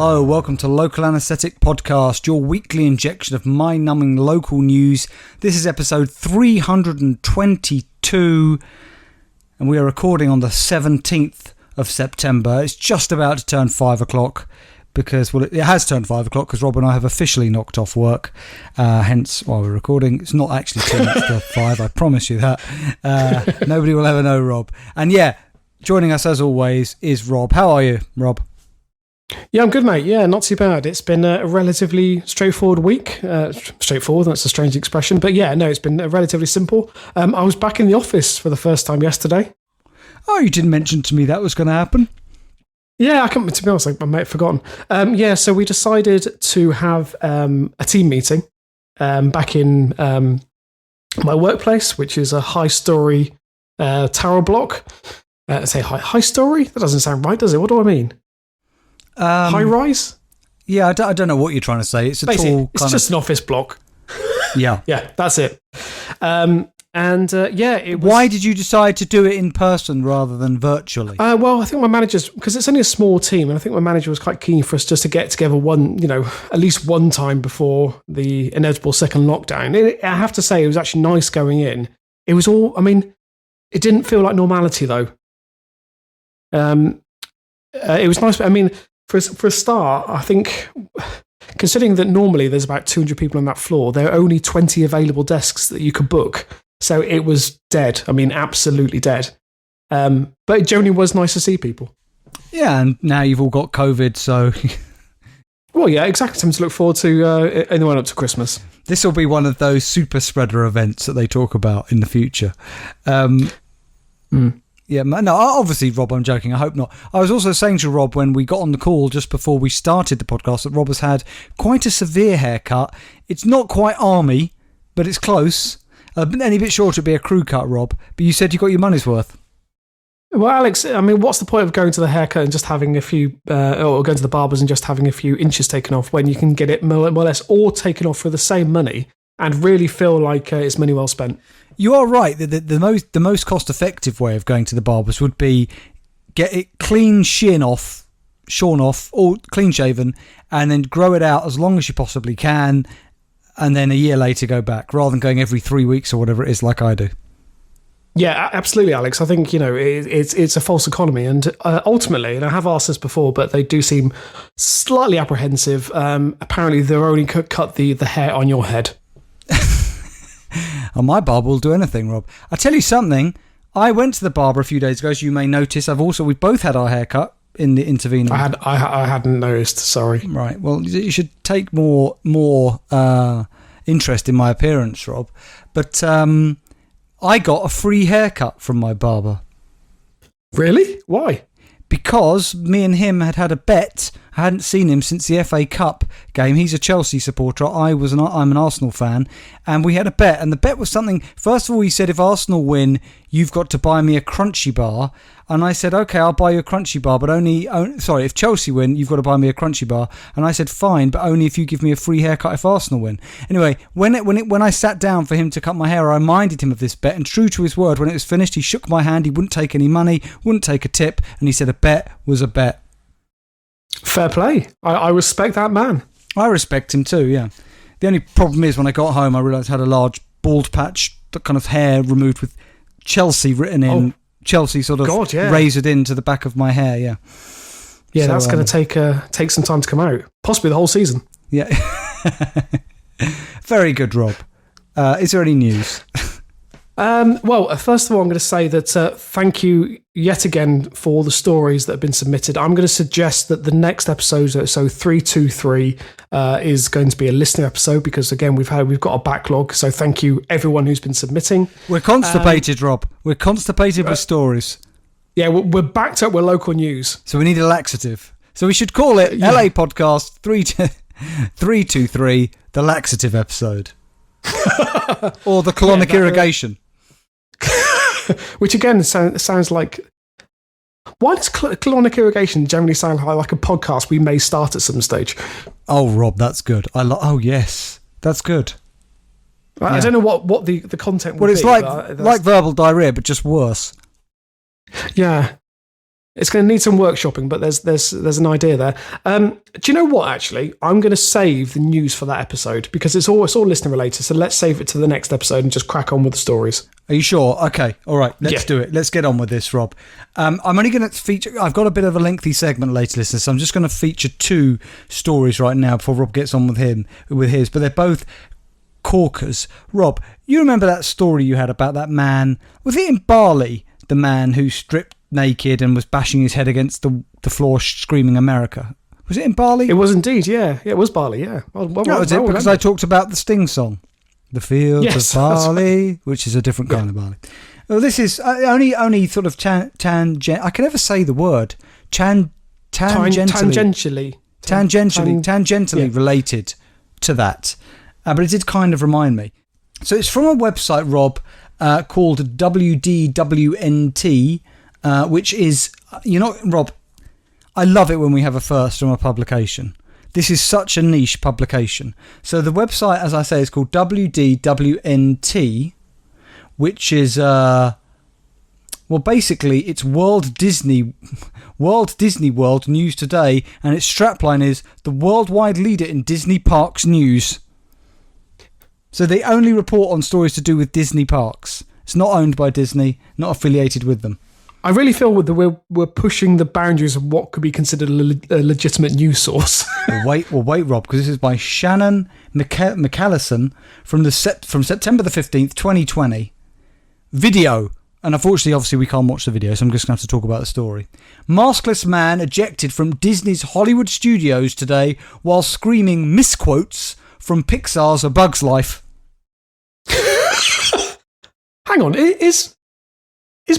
Hello, welcome to Local Anaesthetic Podcast, your weekly injection of mind-numbing local news. This is episode 322, and we are recording on the 17th of September. It's just about to turn 5 o'clock, because, well, it has turned 5 o'clock because Rob and I have officially knocked off work, hence why we're recording. It's not actually 2 minutes to 5, I promise you that. Nobody will ever know, Rob. And yeah, joining us as always is Rob. How are you, Rob? Yeah, I'm good, mate. Yeah, not too bad. It's been a relatively straightforward week. Straightforward, that's a strange expression. But yeah, no, it's been relatively simple. I was back in the office for the first time yesterday. Oh, you didn't mention to me that was going to happen? Yeah, to be honest, I might have forgotten. So we decided to have a team meeting back in my workplace, which is a high-story tower block. Say high story? That doesn't sound right, does it? What do I mean? High rise? Yeah, I don't know what you're trying to say. It's It's just an office block. Yeah. Yeah, that's it. It was... Why did you decide to do it in person rather than virtually? Well, I think my manager's, because it's only a small team, and I think my manager was quite keen for us just to get together at least one time before the inevitable second lockdown. I have to say, it was actually nice going in. It was all, it didn't feel like normality though. It was nice. For a start, I think, considering that normally there's about 200 people on that floor, there are only 20 available desks that you could book. So it was dead. Absolutely dead. But it generally was nice to see people. Yeah, and now you've all got COVID, so... Well, yeah, exactly. Something to look forward to in the run up to Christmas. This will be one of those super spreader events that they talk about in the future. Yeah, no, obviously, Rob, I'm joking. I hope not. I was also saying to Rob when we got on the call just before we started the podcast that Rob has had quite a severe haircut. It's not quite army, but it's close. Any bit short would be a crew cut, Rob. But you said you got your money's worth. Well, Alex, what's the point of going to the haircut and just having a few, or going to the barbers and just having a few inches taken off when you can get it more or less all taken off for the same money and really feel like it's money well spent? You are right. The most cost-effective way of going to the barbers would be get it clean shorn off, or clean-shaven, and then grow it out as long as you possibly can, and then a year later go back, rather than going every 3 weeks or whatever it is like I do. Yeah, absolutely, Alex. I think, it's a false economy, and ultimately, and I have asked this before, but they do seem slightly apprehensive. Apparently, they're only cut the hair on your head. Oh, my barber will do anything, Rob. I tell you something. I went to the barber a few days ago, as you may notice. We both had our hair cut in the intervening. I hadn't noticed. Sorry. Right. Well, you should take more interest in my appearance, Rob. But I got a free haircut from my barber. Really? Why? Because me and him had a bet. I hadn't seen him since the FA Cup game. He's a Chelsea supporter. I'm an Arsenal fan. And we had a bet. And the bet was something... First of all, he said, if Arsenal win, you've got to buy me a crunchy bar. And I said, okay, I'll buy you a crunchy bar. But if Chelsea win, you've got to buy me a crunchy bar. And I said, fine, but only if you give me a free haircut if Arsenal win. Anyway, when I sat down for him to cut my hair, I reminded him of this bet. And true to his word, when it was finished, he shook my hand. He wouldn't take any money, wouldn't take a tip. And he said a bet was a bet. Fair play. I respect that man. I respect him too, yeah. The only problem is when I got home, I realised I had a large bald patch, that kind of hair removed with Chelsea written in. Oh, Chelsea sort of razored into the back of my hair, yeah. Yeah, so, that's going to take some time to come out. Possibly the whole season. Yeah. Very good, Rob. Is there any news? Well, first of all, I'm going to say that thank you yet again for all the stories that have been submitted. I'm going to suggest that the next episode, so 323, is going to be a listener episode because, again, we've got a backlog. So thank you, everyone who's been submitting. We're constipated, Rob. We're constipated with stories. Yeah, we're backed up with local news. So we need a laxative. So we should call it LA Podcast 323, the laxative episode. Or the colonic irrigation. Which again sounds like... Why does colonic irrigation generally sound like a podcast we may start at some stage? Oh, Rob, that's good. Oh, yes. That's good. I don't know what the content would be. Well, it's like verbal diarrhea, but just worse. Yeah. It's going to need some workshopping, but there's an idea there. Do you know what? Actually, I'm going to save the news for that episode because it's all listener related. So let's save it to the next episode and just crack on with the stories. Are you sure? Okay, all right. Let's do it. Let's get on with this, Rob. I'm only going to feature. I've got a bit of a lengthy segment later, listeners. So I'm just going to feature 2 stories right now before Rob gets on with his. But they're both corkers. Rob, you remember that story you had about that man? Was it in Bali? The man who stripped naked and was bashing his head against the floor screaming America. Was it in Bali? It was indeed, yeah. It was Bali, yeah. That was it, because I talked about the Sting song. The Fields of Bali, which is a different kind of Bali. Well, this is only sort of tangent. I can never say the word. Tangentially related to that. But it did kind of remind me. So it's from a website, Rob, called WDWNT, which is, Rob, I love it when we have a first from a publication. This is such a niche publication. So the website, as I say, is called WDWNT, which is, basically it's Walt Disney World News Today, and its strapline is the worldwide leader in Disney Parks news. So they only report on stories to do with Disney parks. It's not owned by Disney, not affiliated with them. I really feel that we're pushing the boundaries of what could be considered a legitimate news source. Wait, Rob, because this is by Shannon McCallison from September the 15th, 2020. Video. And unfortunately, obviously, we can't watch the video, so I'm just going to have to talk about the story. Maskless man ejected from Disney's Hollywood studios today while screaming misquotes from Pixar's A Bug's Life. Hang on, is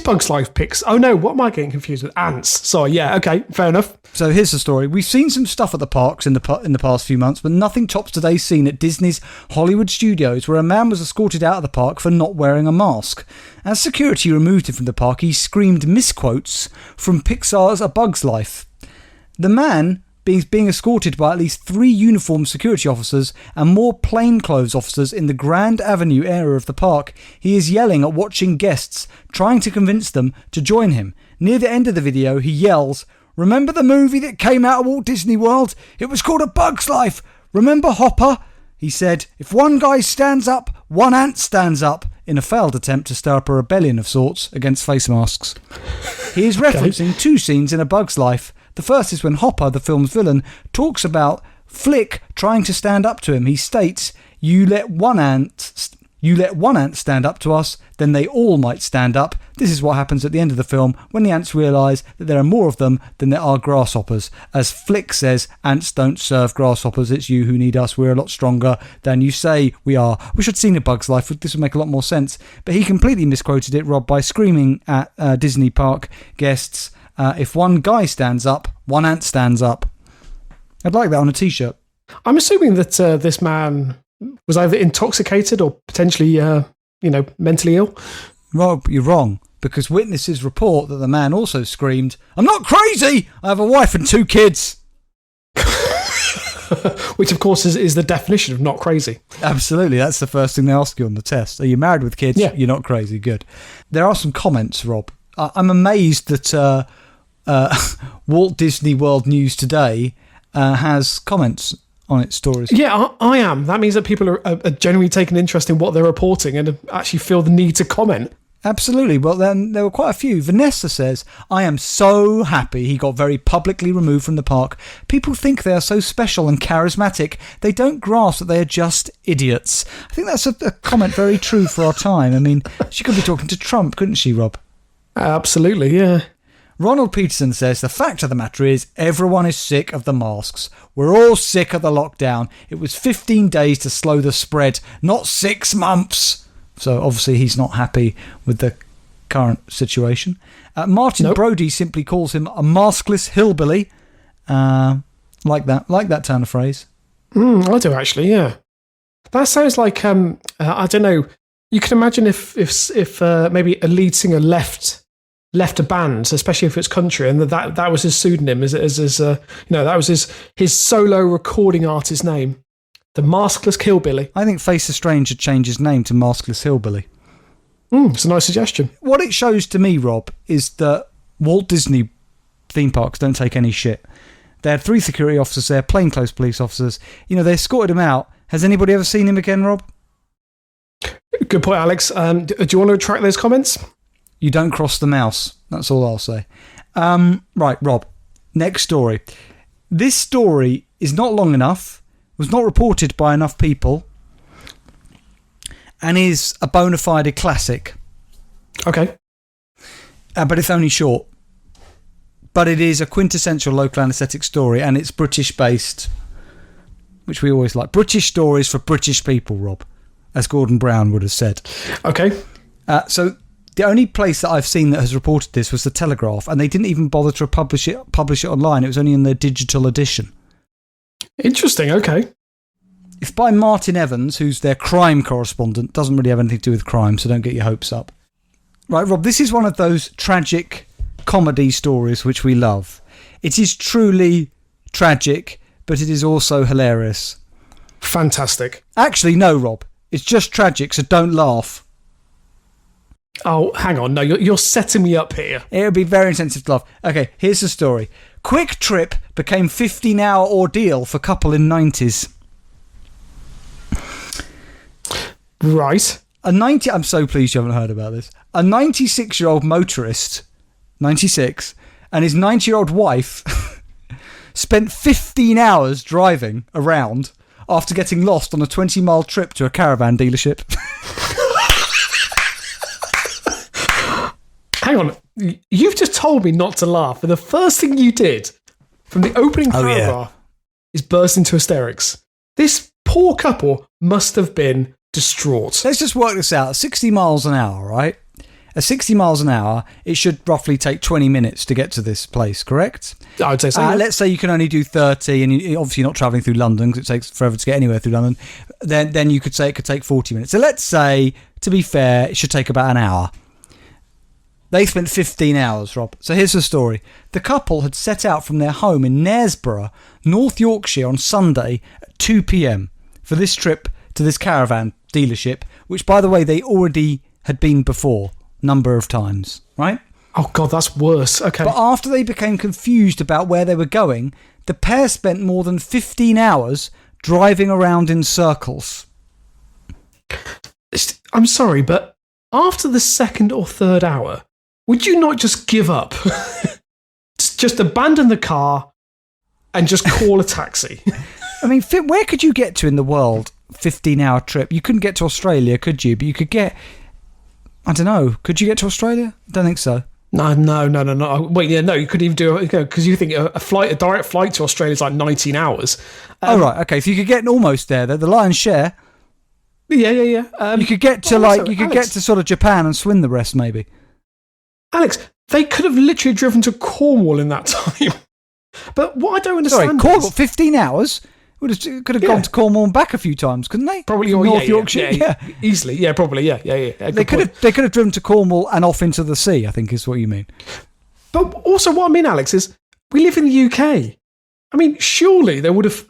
Bug's Life Pix? Oh no, what am I getting confused with? Ants. Sorry, yeah, okay, fair enough. So here's the story. We've seen some stuff at the parks in the past few months, but nothing tops today's scene at Disney's Hollywood studios, where a man was escorted out of the park for not wearing a mask. As security removed him from the park, he screamed misquotes from Pixar's A Bug's Life. The man being escorted by at least 3 uniformed security officers and more plainclothes officers in the Grand Avenue area of the park. He is yelling at watching guests, trying to convince them to join him. Near the end of the video, he yells, "Remember the movie that came out of Walt Disney World? It was called A Bug's Life. Remember Hopper?" He said, "If one guy stands up, one ant stands up," in a failed attempt to stir up a rebellion of sorts against face masks. He is referencing 2 scenes in A Bug's Life. The first is when Hopper, the film's villain, talks about Flick trying to stand up to him. He states, you let one ant stand up to us, then they all might stand up. This is what happens at the end of the film when the ants realise that there are more of them than there are grasshoppers. As Flick says, ants don't serve grasshoppers, it's you who need us, we're a lot stronger than you say we are. We should have seen A Bug's Life, this would make a lot more sense. But he completely misquoted it, Rob, by screaming at Disney park guests, if one guy stands up, one ant stands up. I'd like that on a t-shirt. I'm assuming that this man was either intoxicated or potentially, mentally ill. Rob, you're wrong, because witnesses report that the man also screamed, "I'm not crazy! I have a wife and 2 kids!" Which, of course, is the definition of not crazy. Absolutely. That's the first thing they ask you on the test. Are you married with kids? Yeah. You're not crazy. Good. There are some comments, Rob. I'm amazed that Walt Disney World News Today has comments on its stories. Yeah, I am. That means that people are genuinely taking interest in what they're reporting and actually feel the need to comment. Absolutely. Well, then there were quite a few. Vanessa says, "I am so happy he got very publicly removed from the park. People think they are so special and charismatic. They don't grasp that they are just idiots." I think that's a comment very true for our time. I mean, she could be talking to Trump, couldn't she, Rob? Absolutely, yeah. Ronald Peterson says, "The fact of the matter is, everyone is sick of the masks. We're all sick of the lockdown. It was 15 days to slow the spread, not 6 months. So obviously he's not happy with the current situation. Martin Brody simply calls him a maskless hillbilly. Like that turn of phrase. I do actually, yeah. That sounds like I don't know. You can imagine if maybe a lead singer left a band, especially if it's country, and that was his pseudonym, that was his solo recording artist name, the Maskless Hillbilly. I think Face the Strange should change his name to Maskless Hillbilly. It's a nice suggestion. What it shows to me, Rob, is that Walt Disney theme parks don't take any shit. They had 3 security officers there, plainclothes police officers. You know, they escorted him out. Has anybody ever seen him again, Rob? Good point, Alex. Do you want to retract those comments? You don't cross the mouse. That's all I'll say. Right, Rob. Next story. This story is not long enough, was not reported by enough people, and is a bona fide classic. Okay. But it's only short. But it is a quintessential local anaesthetic story, and it's British-based, which we always like. British stories for British people, Rob, as Gordon Brown would have said. Okay. So the only place that I've seen that has reported this was The Telegraph, and they didn't even bother to publish it online. It was only in their digital edition. Interesting, okay. It's by Martin Evans, who's their crime correspondent. Doesn't really have anything to do with crime, so don't get your hopes up. Right, Rob, this is one of those tragic comedy stories which we love. It is truly tragic, but it is also hilarious. Fantastic. Actually, no, Rob. It's just tragic, so don't laugh. Oh, hang on. No, you're setting me up here. It would be very insensitive to laugh. Okay, here's the story. Quick trip became 15-hour ordeal for couple in 90s. Right. I'm so pleased you haven't heard about this. A 96-year-old motorist, 96, and his 90-year-old wife spent 15 hours driving around after getting lost on a 20-mile trip to a caravan dealership. Hang on. You've just told me not to laugh, and the first thing you did from the opening paragraph is burst into hysterics. This poor couple must have been distraught. Let's just work this out. 60 miles an hour, right? At 60 miles an hour, it should roughly take 20 minutes to get to this place, correct? I would say so. Yeah. Let's say you can only do 30, and you're obviously not travelling through London because it takes forever to get anywhere through London. Then you could say it could take 40 minutes. So let's say, to be fair, it should take about an hour. They spent 15 hours, Rob. So here's the story. The couple had set out from their home in Knaresborough, North Yorkshire, on Sunday at 2 p.m. for this trip to this caravan dealership, which, by the way, they already had been before, number of times, right? Oh, God, that's worse. Okay. But after they became confused about where they were going, the pair spent more than 15 hours driving around in circles. I'm sorry, but after the second or third hour, would you not just give up? Just abandon the car and just call a taxi? I mean, where could you get to in the world? 15-hour trip. You couldn't get to Australia, could you? But you could get... I don't know. Could you get to Australia? I don't think so. No. Wait, yeah, no, you couldn't even do it because you think a direct flight to Australia is like 19 hours. Oh, right. Okay. So you could get almost there. The lion's share. Yeah. You could get to get to sort of Japan and swim the rest, maybe. Alex, they could have literally driven to Cornwall in that time. But what I don't understand Cornwall, 15 hours? Could have gone to Cornwall and back a few times, couldn't they? Probably North Yorkshire. Yeah. Easily. Yeah, probably. Yeah. They could have driven to Cornwall and off into the sea, I think is what you mean. But also what I mean, Alex, is we live in the UK. I mean, surely they would have...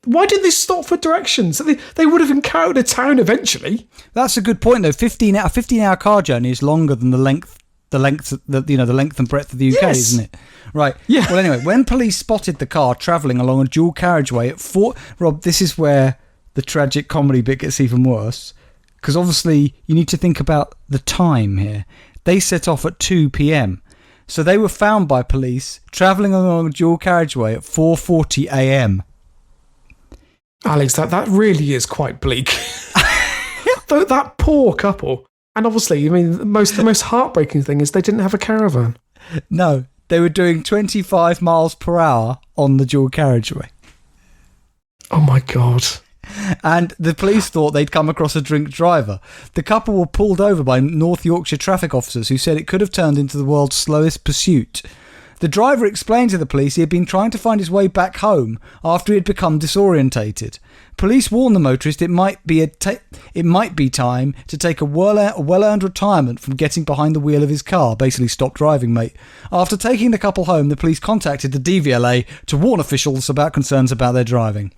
Why did they stop for directions? They would have encountered a town eventually. That's a good point, though. A 15-hour car journey is longer than the length and breadth of the UK, isn't it? Right. Yeah. Well, anyway, when police spotted the car travelling along a dual carriageway at 4... Rob, this is where the tragic comedy bit gets even worse, because obviously you need to think about the time here. They set off at 2 p.m, so they were found by police travelling along a dual carriageway at 4:40 a.m. Alex, that really is quite bleak. That poor couple. And obviously, I mean, the most heartbreaking thing is they didn't have a caravan. No, they were doing 25 miles per hour on the dual carriageway. Oh my God. And the police thought they'd come across a drink driver. The couple were pulled over by North Yorkshire traffic officers who said it could have turned into the world's slowest pursuit. The driver explained to the police he had been trying to find his way back home after he had become disorientated. Police warned the motorist it might be time to take a well-earned retirement from getting behind the wheel of his car. Basically, stop driving, mate. After taking the couple home, the police contacted the DVLA to warn officials about concerns about their driving.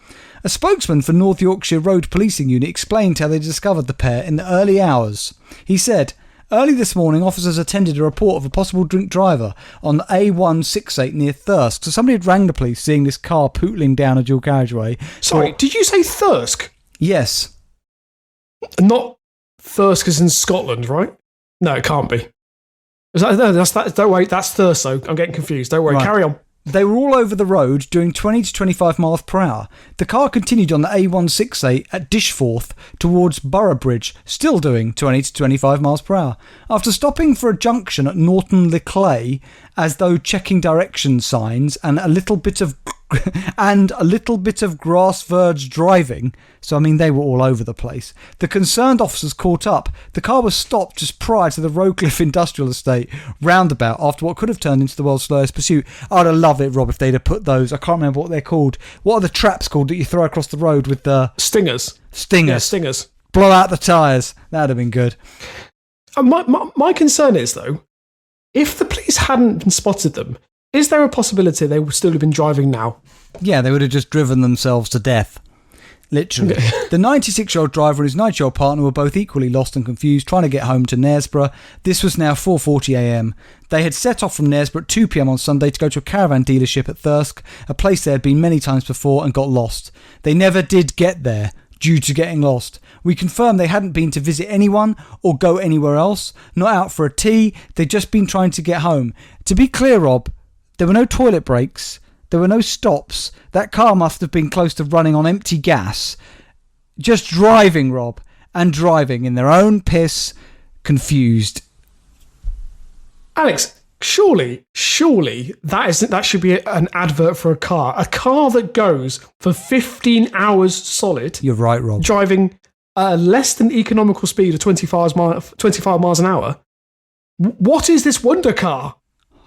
A spokesman for North Yorkshire Road Policing Unit explained how they discovered the pair in the early hours. He said, Early this morning, officers attended a report of a possible drink driver on the A168 near Thirsk. So somebody had rang the police seeing this car pootling down a dual carriageway. Sorry, did you say Thirsk? Yes. Not Thirsk as in Scotland, right? No, it can't be. Don't worry, that's Thurso. I'm getting confused. Don't worry, carry on. They were all over the road doing 20 to 25 miles per hour. The car continued on the A168 at Dishforth towards Boroughbridge, still doing 20 to 25 miles per hour. After stopping for a junction at Norton le Clay, as though checking direction signs and a little bit of grass verge driving, so I mean they were all over the place, the concerned officers caught up. The car was stopped just prior to the Rowcliffe Industrial Estate roundabout after what could have turned into the world's slowest pursuit. I'd have loved it, Rob, if they'd have put those, I can't remember what they're called. What are the traps called that you throw across the road with the... Stingers. Yeah, stingers. Blow out the tyres. That'd have been good. My concern is, though, if the police hadn't spotted them, is there a possibility they would still have been driving now? Yeah, they would have just driven themselves to death. Literally. The 96-year-old driver and his 90-year-old partner were both equally lost and confused, trying to get home to Knaresborough. This was now 4:40am. They had set off from Knaresborough at 2pm on Sunday to go to a caravan dealership at Thirsk, a place they had been many times before, and got lost. They never did get there, due to getting lost. We confirmed they hadn't been to visit anyone or go anywhere else, not out for a tea, they'd just been trying to get home. To be clear, Rob, there were no toilet breaks. There were no stops. That car must have been close to running on empty gas. Just driving, Rob, and driving in their own piss, confused. Alex, surely that should be an advert for a car. A car that goes for 15 hours solid. You're right, Rob. Driving less than economical speed of 25 miles an hour. What is this wonder car?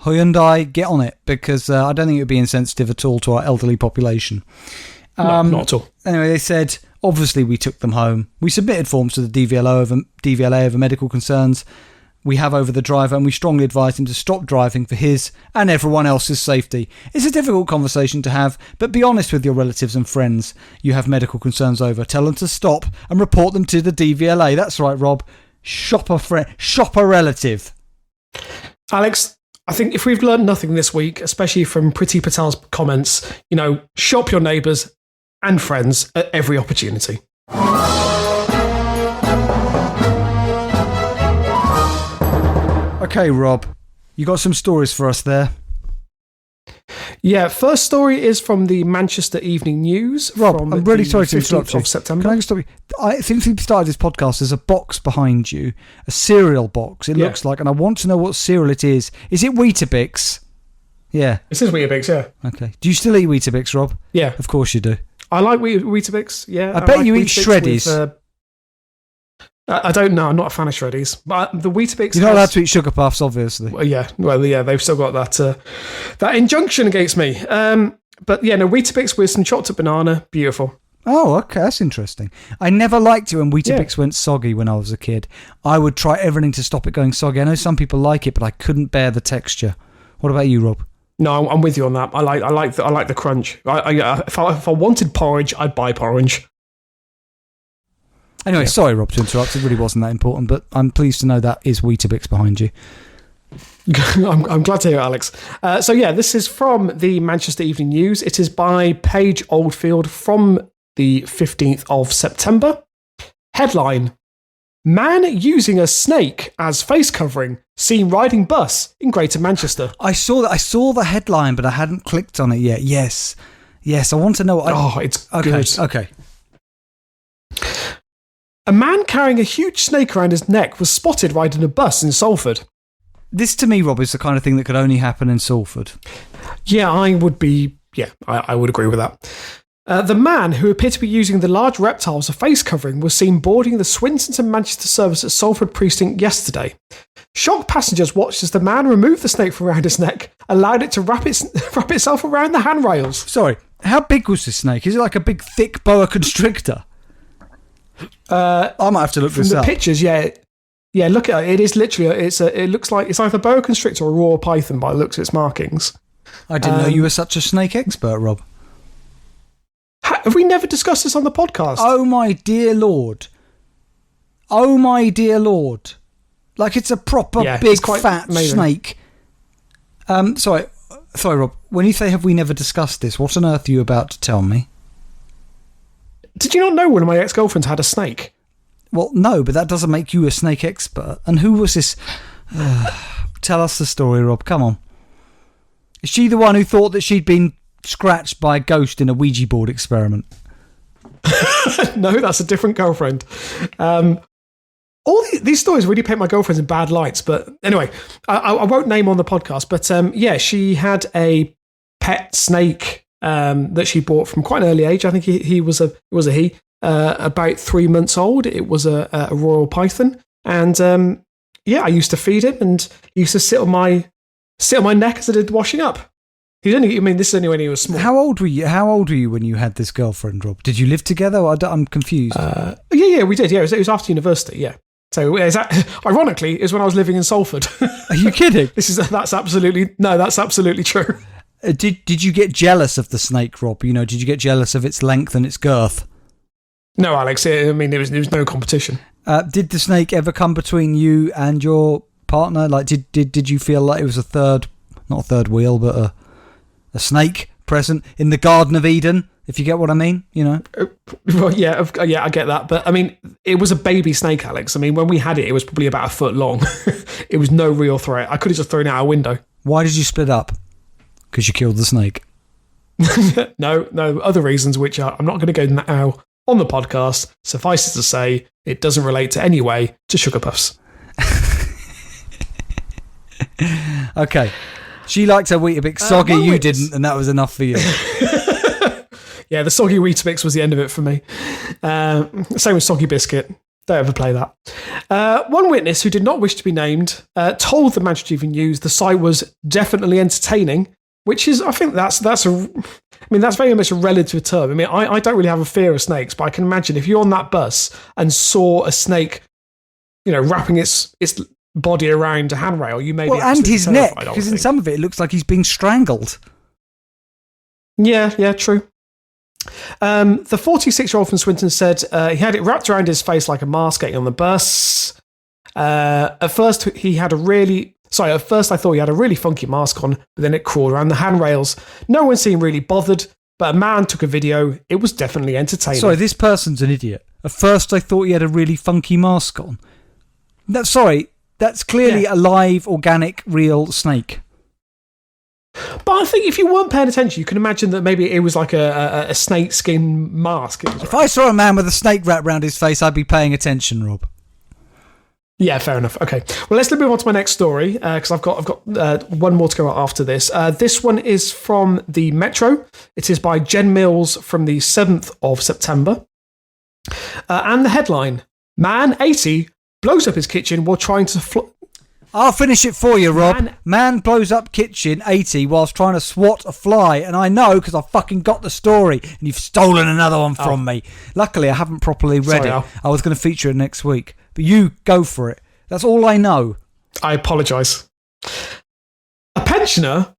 Hyundai, get on it, because I don't think it would be insensitive at all to our elderly population. No, not at all. Anyway, they said, obviously we took them home. We submitted forms to the DVLA over medical concerns we have over the driver, and we strongly advised him to stop driving for his and everyone else's safety. It's a difficult conversation to have, but be honest with your relatives and friends you have medical concerns over. Tell them to stop and report them to the DVLA. That's right, Rob. Shop a relative. Alex, I think if we've learned nothing this week, especially from Priti Patel's comments, shop your neighbours and friends at every opportunity. Okay, Rob, you got some stories for us there. Yeah, first story is from the Manchester Evening News. Rob, I'm really sorry to interrupt you. Of September. Can I just stop you? Since we started this podcast, there's a box behind you, a cereal box, it looks like, and I want to know what cereal it is. Is it Weetabix? Yeah. It says Weetabix, yeah. Okay. Do you still eat Weetabix, Rob? Yeah. Of course you do. I like Weetabix, yeah. I bet you eat Shreddies. I don't know. I'm not a fan of Shreddies, but the Weetabix. You're not allowed to eat Sugar Puffs, obviously. Well, yeah. They've still got that injunction against me. But yeah, no, Weetabix with some chopped up banana, beautiful. Oh, okay, that's interesting. I never liked it when Weetabix went soggy when I was a kid. I would try everything to stop it going soggy. I know some people like it, but I couldn't bear the texture. What about you, Rob? No, I'm with you on that. I like the crunch. If I wanted porridge, I'd buy porridge. Anyway, sorry, Rob, to interrupt. It really wasn't that important, but I'm pleased to know that is Weetabix behind you. I'm glad to hear it, Alex. This is from the Manchester Evening News. It is by Paige Oldfield from the 15th of September. Headline: Man using a snake as face covering, seen riding bus in Greater Manchester. I saw that. I saw the headline, but I hadn't clicked on it yet. Yes, I want to know. It's good. Okay. A man carrying a huge snake around his neck was spotted riding a bus in Salford. This, to me, Rob, is the kind of thing that could only happen in Salford. Yeah, I would agree with that. The man, who appeared to be using the large reptile as a face covering, was seen boarding the Swinton to Manchester service at Salford Precinct yesterday. Shocked passengers watched as the man removed the snake from around his neck, allowed it to wrap itself around the handrails. Sorry, how big was this snake? Is it like a big, thick boa constrictor? I might have to look this up. From the pictures, yeah, look at it. It is literally. It looks like it's either a boa constrictor or a raw python by the looks of its markings. I didn't know you were such a snake expert, Rob. Have we never discussed this on the podcast? Oh my dear lord! Like it's a proper big fat snake. Sorry, Rob. When you say have we never discussed this, what on earth are you about to tell me? Did you not know one of my ex-girlfriends had a snake? Well, no, but that doesn't make you a snake expert. And who was this? Tell us the story, Rob. Come on. Is she the one who thought that she'd been scratched by a ghost in a Ouija board experiment? No, that's a different girlfriend. All these stories really paint my girlfriends in bad lights. But anyway, I won't name on the podcast. But she had a pet snake that she bought from quite an early age. I think he was a he. About 3 months old. It was a royal python, and I used to feed him, and he used to sit on my neck as I did the washing up. This is only when he was small. How old were you when you had this girlfriend, Rob? Did you live together? I'm confused. Yeah, we did. Yeah, it was after university. Yeah. So ironically, is when I was living in Salford. Are you kidding? That's absolutely true. Did you get jealous of the snake, Rob? Did you get jealous of its length and its girth? No, Alex. There was no competition. Did the snake ever come between you and your partner? Like, did you feel like it was not a third wheel, but a snake present in the Garden of Eden? If you get what I mean, Well, yeah, I get that. But it was a baby snake, Alex. When we had it was probably about a foot long. It was no real threat. I could have just thrown it out a window. Why did you split up? Because you killed the snake. No, other reasons, which I'm not going to go now on the podcast. Suffice it to say, it doesn't relate to any way to Sugar Puffs. Okay. She liked her Weetabix soggy, you didn't, and that was enough for you. Yeah, the soggy Weetabix was the end of it for me. Same with soggy biscuit. Don't ever play that. One witness who did not wish to be named told the Manchester Evening News the sight was definitely entertaining, which is, I think that's very much a relative term. I don't really have a fear of snakes, but I can imagine if you're on that bus and saw a snake, wrapping its body around a handrail, you may be and his neck, terrified, because in some of it looks like he's being strangled. Yeah, true. The 46-year-old from Swinton said he had it wrapped around his face like a mask getting on the bus. At first, I thought he had a really funky mask on, but then it crawled around the handrails. No one seemed really bothered, but a man took a video. It was definitely entertaining. Sorry, this person's an idiot. At first, I thought he had a really funky mask on. That's clearly a live, organic, real snake. But I think if you weren't paying attention, you can imagine that maybe it was like a snake skin mask. If I saw a man with a snake wrapped around his face, I'd be paying attention, Rob. Yeah, fair enough. Okay, well, let's move on to my next story because I've got one more to go after this. This one is from the Metro. It is by Jen Mills from the 7th of September. And the headline, Man 80 blows up his kitchen while trying to... I'll finish it for you, Rob. Man blows up kitchen 80 whilst trying to swat a fly. And I know because I fucking got the story and you've stolen another one from me. Luckily, I haven't properly read it. I was going to feature it next week. But you go for it. That's all I know. I apologise. A pensioner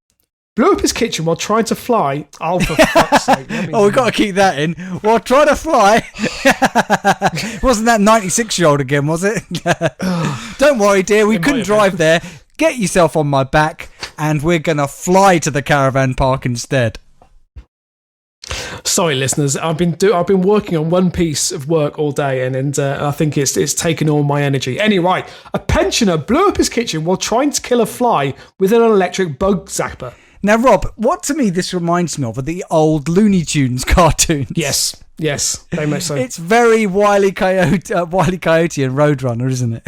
blew up his kitchen while trying to fly. Oh, for fuck's sake. We've got to keep that in. While trying to fly. Wasn't that 96-year-old again, was it? Don't worry, dear. We couldn't drive there. Get yourself on my back and we're going to fly to the caravan park instead. Sorry, listeners. I've been working on one piece of work all day, and I think it's taken all my energy. Anyway, a pensioner blew up his kitchen while trying to kill a fly with an electric bug zapper. Now, Rob, what to me this reminds me of are the old Looney Tunes cartoons. Yes, very much so. It's very Wile E. Coyote and Roadrunner, isn't it?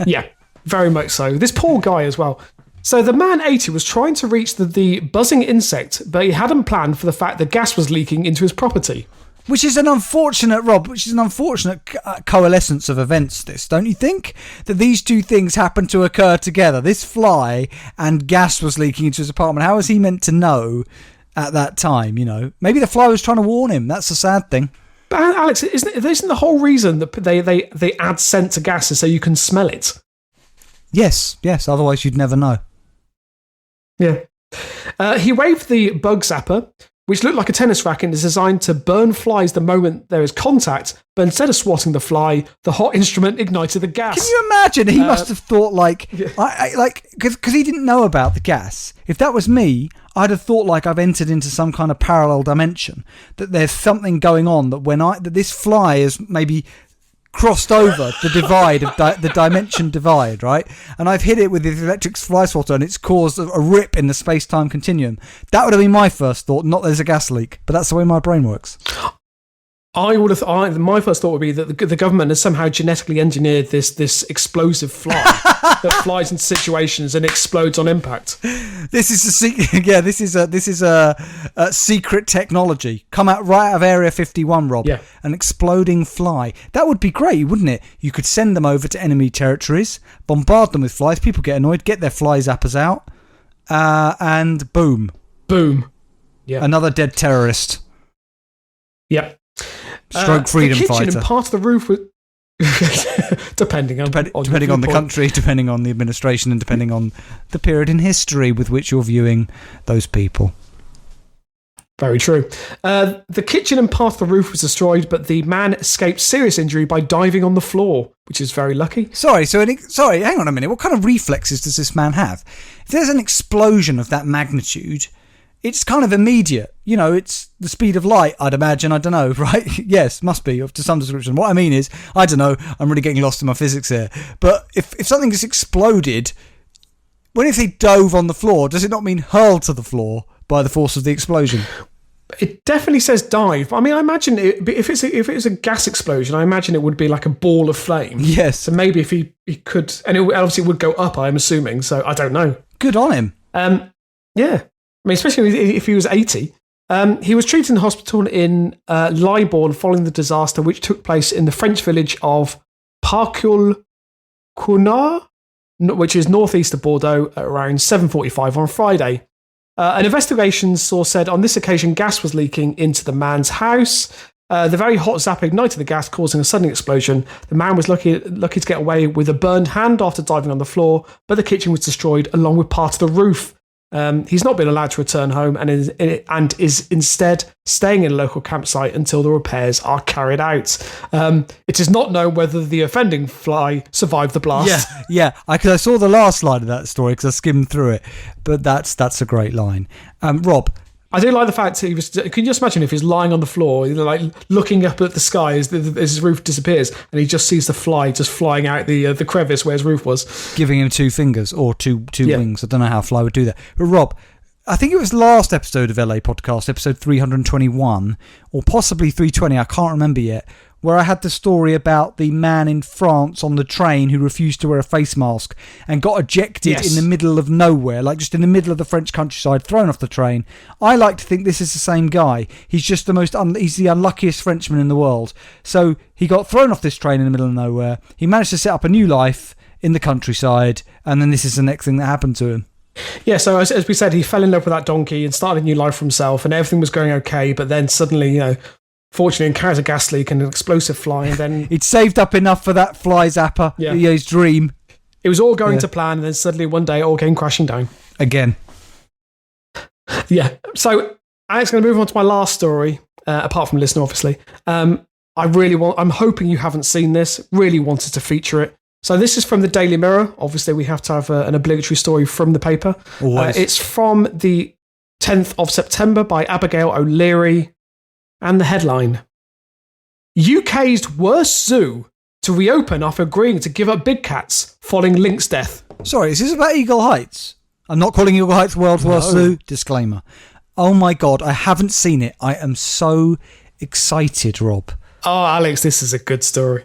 Yeah, very much so. This poor guy as well. So the man 80 was trying to reach the buzzing insect, but he hadn't planned for the fact that gas was leaking into his property. Which is an unfortunate coalescence of events, this, don't you think? That these two things happened to occur together. This fly and gas was leaking into his apartment. How was he meant to know at that time, Maybe the fly was trying to warn him. That's the sad thing. But Alex, isn't the whole reason that they add scent to gases so you can smell it? Yes, otherwise you'd never know. Yeah. He waved the bug zapper, which looked like a tennis racket, is designed to burn flies the moment there is contact, but instead of swatting the fly, the hot instrument ignited the gas. Can you imagine? He must have thought because he didn't know about the gas. If that was me, I'd have thought like I've entered into some kind of parallel dimension, that there's something going on, that this fly is maybe crossed over the divide of the dimension divide, right? And I've hit it with the electric fly swatter and it's caused a rip in the space-time continuum. That would have been my first thought, not there's a gas leak, but that's the way my brain works. My first thought would be that the government has somehow genetically engineered this explosive fly that flies into situations and explodes on impact. This is a secret technology. Come out right out of Area 51, Rob. Yeah. An exploding fly. That would be great, wouldn't it? You could send them over to enemy territories, bombard them with flies. People get annoyed, get their fly zappers out, and boom. Boom. Yeah. Another dead terrorist. Yep. Stroke freedom the kitchen fighter. And part of the roof was depending on the country, depending on the administration, and depending on the period in history with which you're viewing those people. Very true. The kitchen and part of the roof was destroyed, but the man escaped serious injury by diving on the floor, which is very lucky. Sorry, hang on a minute. What kind of reflexes does this man have? If there's an explosion of that magnitude, it's kind of immediate. You know, it's the speed of light, I'd imagine. I don't know, right? Yes, must be, to some description. What I mean is, I don't know, I'm really getting lost in my physics here. But if something has exploded, if he dove on the floor, does it not mean hurled to the floor by the force of the explosion? It definitely says dive. I mean, I imagine if it's a gas explosion, I imagine it would be like a ball of flame. Yes. So maybe if he could, and it obviously would go up, I'm assuming. So I don't know. Good on him. Yeah. I mean, especially if he was 80. He was treated in hospital in Libourne following the disaster, which took place in the French village of Parcul-Cunard, which is northeast of Bordeaux, at around 7:45 on Friday. An investigation source said on this occasion gas was leaking into the man's house. The very hot zap ignited the gas, causing a sudden explosion. The man was lucky to get away with a burned hand after diving on the floor, but the kitchen was destroyed along with part of the roof. He's not been allowed to return home and is instead staying in a local campsite until the repairs are carried out. It is not known whether the offending fly survived the blast. Yeah. I saw the last line of that story because I skimmed through it, but that's a great line. Rob, I do like the fact he was. Can you just imagine if he's lying on the floor, like looking up at the sky as his roof disappears, and he just sees the fly just flying out the crevice where his roof was, giving him two fingers or two wings. I don't know how a fly would do that. But Rob, I think it was last episode of LA Podcast, episode 321, or possibly 320. I can't remember yet. Where I had the story about the man in France on the train who refused to wear a face mask and got ejected in the middle of nowhere, like just in the middle of the French countryside, thrown off the train. I like to think this is the same guy. He's just he's the unluckiest Frenchman in the world. So he got thrown off this train in the middle of nowhere. He managed to set up a new life in the countryside, and then this is the next thing that happened to him. Yeah, so as we said, he fell in love with that donkey and started a new life for himself, and everything was going okay, but then suddenly, fortunately encounters a gas leak and an explosive fly, and then he'd saved up enough for that fly zapper. Yeah, his dream. It was all going to plan, and then suddenly one day it all came crashing down again. Yeah. So Alex, going to move on to my last story. Apart from listener, obviously, I'm hoping you haven't seen this. Really wanted to feature it. So this is from the Daily Mirror. Obviously, we have to have an obligatory story from the paper. It's from the 10th of September by Abigail O'Leary. And the headline, UK's worst zoo to reopen after agreeing to give up big cats following lynx death. Sorry, is this about Eagle Heights? I'm not calling Eagle Heights world's worst zoo. Disclaimer. Oh my God, I haven't seen it. I am so excited, Rob. Oh, Alex, this is a good story.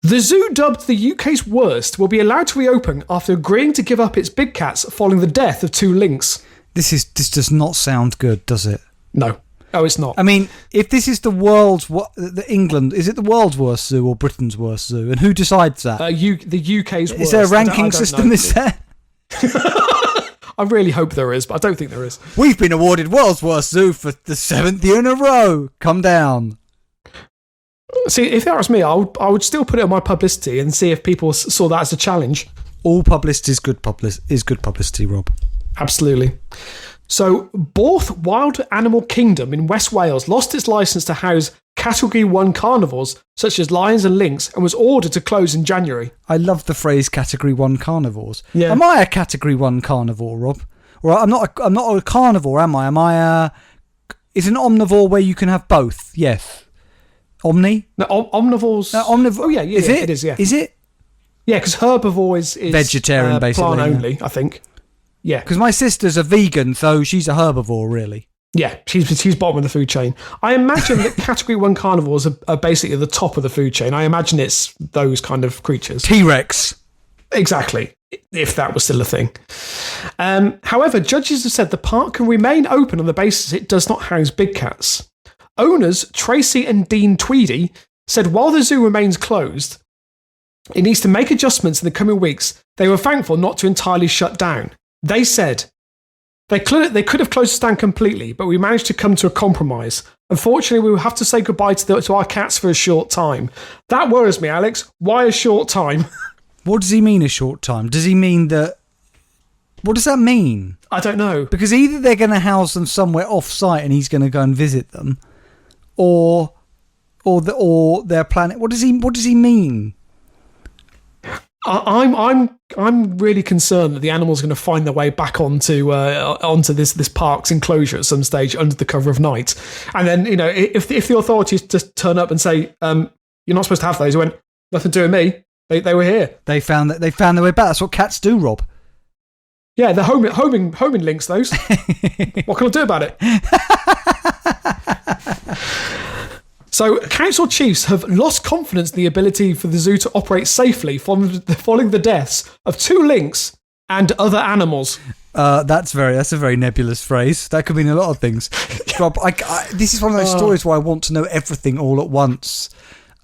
The zoo dubbed the UK's worst will be allowed to reopen after agreeing to give up its big cats following the death of 2 lynx. This does not sound good, does it? No. Oh, it's not. I mean, if this is England, is it the world's worst zoo or Britain's worst zoo? And who decides that? The UK's worst. Is there a ranking system, is there? I really hope there is, but I don't think there is. We've been awarded world's worst zoo for the 7th year in a row. Come down. See, if that was me, I would still put it on my publicity and see if people saw that as a challenge. All publicity is good publicity, Rob. Absolutely. So, Borth Wild Animal Kingdom in West Wales lost its licence to house Category 1 carnivores, such as lions and lynx, and was ordered to close in January. I love the phrase Category 1 carnivores. Yeah. Am I a Category 1 carnivore, Rob? Or I'm not a carnivore, am I? Am I a... Is an omnivore where you can have both? Yes. Omni? No, omnivores... No, omnivore... Oh, yeah, is it? It is, yeah. Is it? Yeah, because herbivore is vegetarian, basically. Plant only, I think. Yeah. Because my sister's a vegan, so she's a herbivore, really. Yeah, she's bottom of the food chain. I imagine that Category 1 carnivores are basically at the top of the food chain. I imagine it's those kind of creatures. T-Rex. Exactly, if that was still a thing. However, judges have said the park can remain open on the basis it does not house big cats. Owners Tracy and Dean Tweedy said while the zoo remains closed, it needs to make adjustments in the coming weeks. They were thankful not to entirely shut down. They said, they could have closed us down completely, but we managed to come to a compromise. Unfortunately, we will have to say goodbye to our cats for a short time. That worries me, Alex. Why a short time? What does he mean, a short time? Does he mean that... What does that mean? I don't know. Because either they're going to house them somewhere off-site and he's going to go and visit them, or their planet... What does he mean? I'm really concerned that the animals are going to find their way back onto this park's enclosure at some stage under the cover of night, and then if the authorities just turn up and say you're not supposed to have those, I went nothing to do with me. They were here. They found their way back. That's what cats do, Rob. Yeah, they're homing links. Those. What can I do about it? So, council chiefs have lost confidence in the ability for the zoo to operate safely following the deaths of 2 lynx and other animals. That's a very nebulous phrase. That could mean a lot of things. Rob, this is one of those stories where I want to know everything all at once.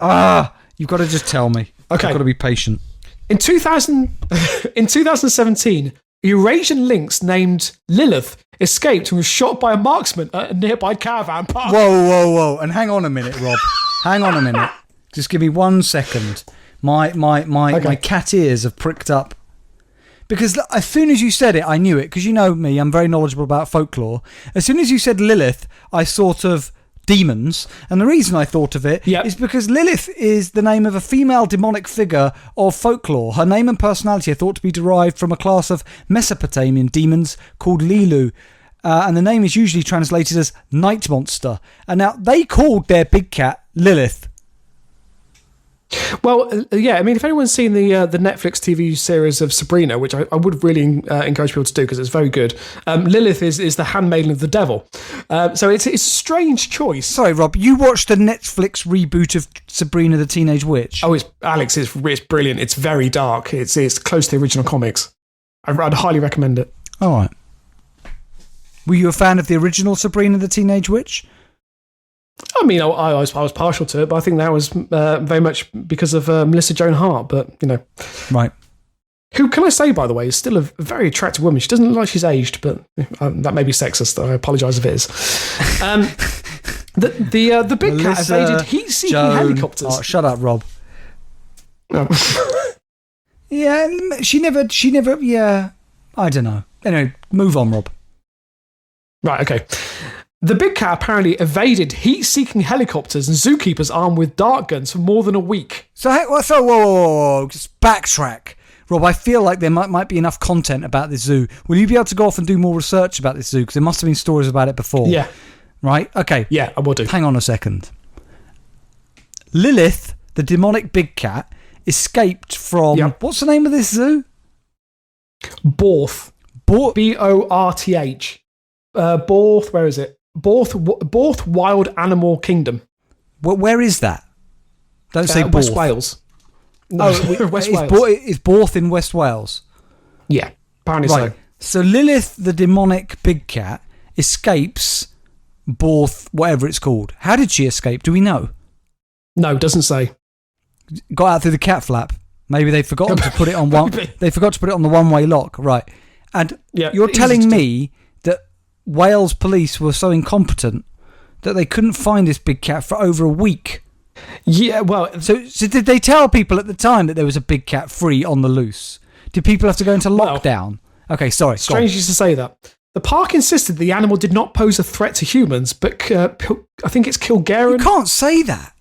You've got to just tell me. Okay. I've got to be patient. In 2017, a Eurasian lynx named Lilith escaped and was shot by a marksman at a nearby caravan park. Whoa. And hang on a minute, Rob. Hang on a minute. Just give me 1 second. My cat ears have pricked up. Because as soon as you said it, I knew it. Because you know me, I'm very knowledgeable about folklore. As soon as you said Lilith, I thought of demons. And the reason I thought of it is because Lilith is the name of a female demonic figure of folklore. Her name and personality are thought to be derived from a class of Mesopotamian demons called Lilu. And the name is usually translated as night monster. And now they called their big cat Lilith. Well, yeah, I mean, if anyone's seen the Netflix TV series of Sabrina, which I would really encourage people to do because it's very good, Lilith is the handmaiden of the devil. So it's a strange choice. Sorry, Rob, you watched the Netflix reboot of Sabrina the Teenage Witch? Oh, it's brilliant. It's very dark. It's close to the original comics. I'd highly recommend it. All right. Were you a fan of the original Sabrina the Teenage Witch? I mean, I was partial to it, but I think that was very much because of Melissa Joan Hart. But right. Who can I say, by the way, is still a very attractive woman. She doesn't look like she's aged, but that may be sexist. I apologise if it is. The big cat evaded heat-seeking helicopters. Oh, shut up, Rob. Oh. Yeah, she never. Yeah, I don't know. Anyway, move on, Rob. Right. Okay. The big cat apparently evaded heat-seeking helicopters and zookeepers armed with dart guns for more than a week. So whoa, just backtrack. Rob, I feel like there might be enough content about this zoo. Will you be able to go off and do more research about this zoo? Because there must have been stories about it before. Yeah. Right? Okay. Yeah, I will do. Hang on a second. Lilith, the demonic big cat, escaped from... Yep. What's the name of this zoo? Borth. B-O-R-T-H. Borth, where is it? Borth Wild Animal Kingdom. Where is that? Don't say Borth. West Wales. No, West Wales. Is Borth in West Wales? Yeah, apparently right. So Lilith, the demonic big cat, escapes Borth, whatever it's called. How did she escape? Do we know? No, doesn't say. Got out through the cat flap. Maybe they forgot to put it on one. They forgot to put it on the one-way lock, right? And you're telling me that Wales police were so incompetent that they couldn't find this big cat for over a week. Yeah, well... So did they tell people at the time that there was a big cat free on the loose? Did people have to go into lockdown? Okay, sorry. Strange you to say that. The park insisted the animal did not pose a threat to humans, but I think it's Kilgarian. You can't say that.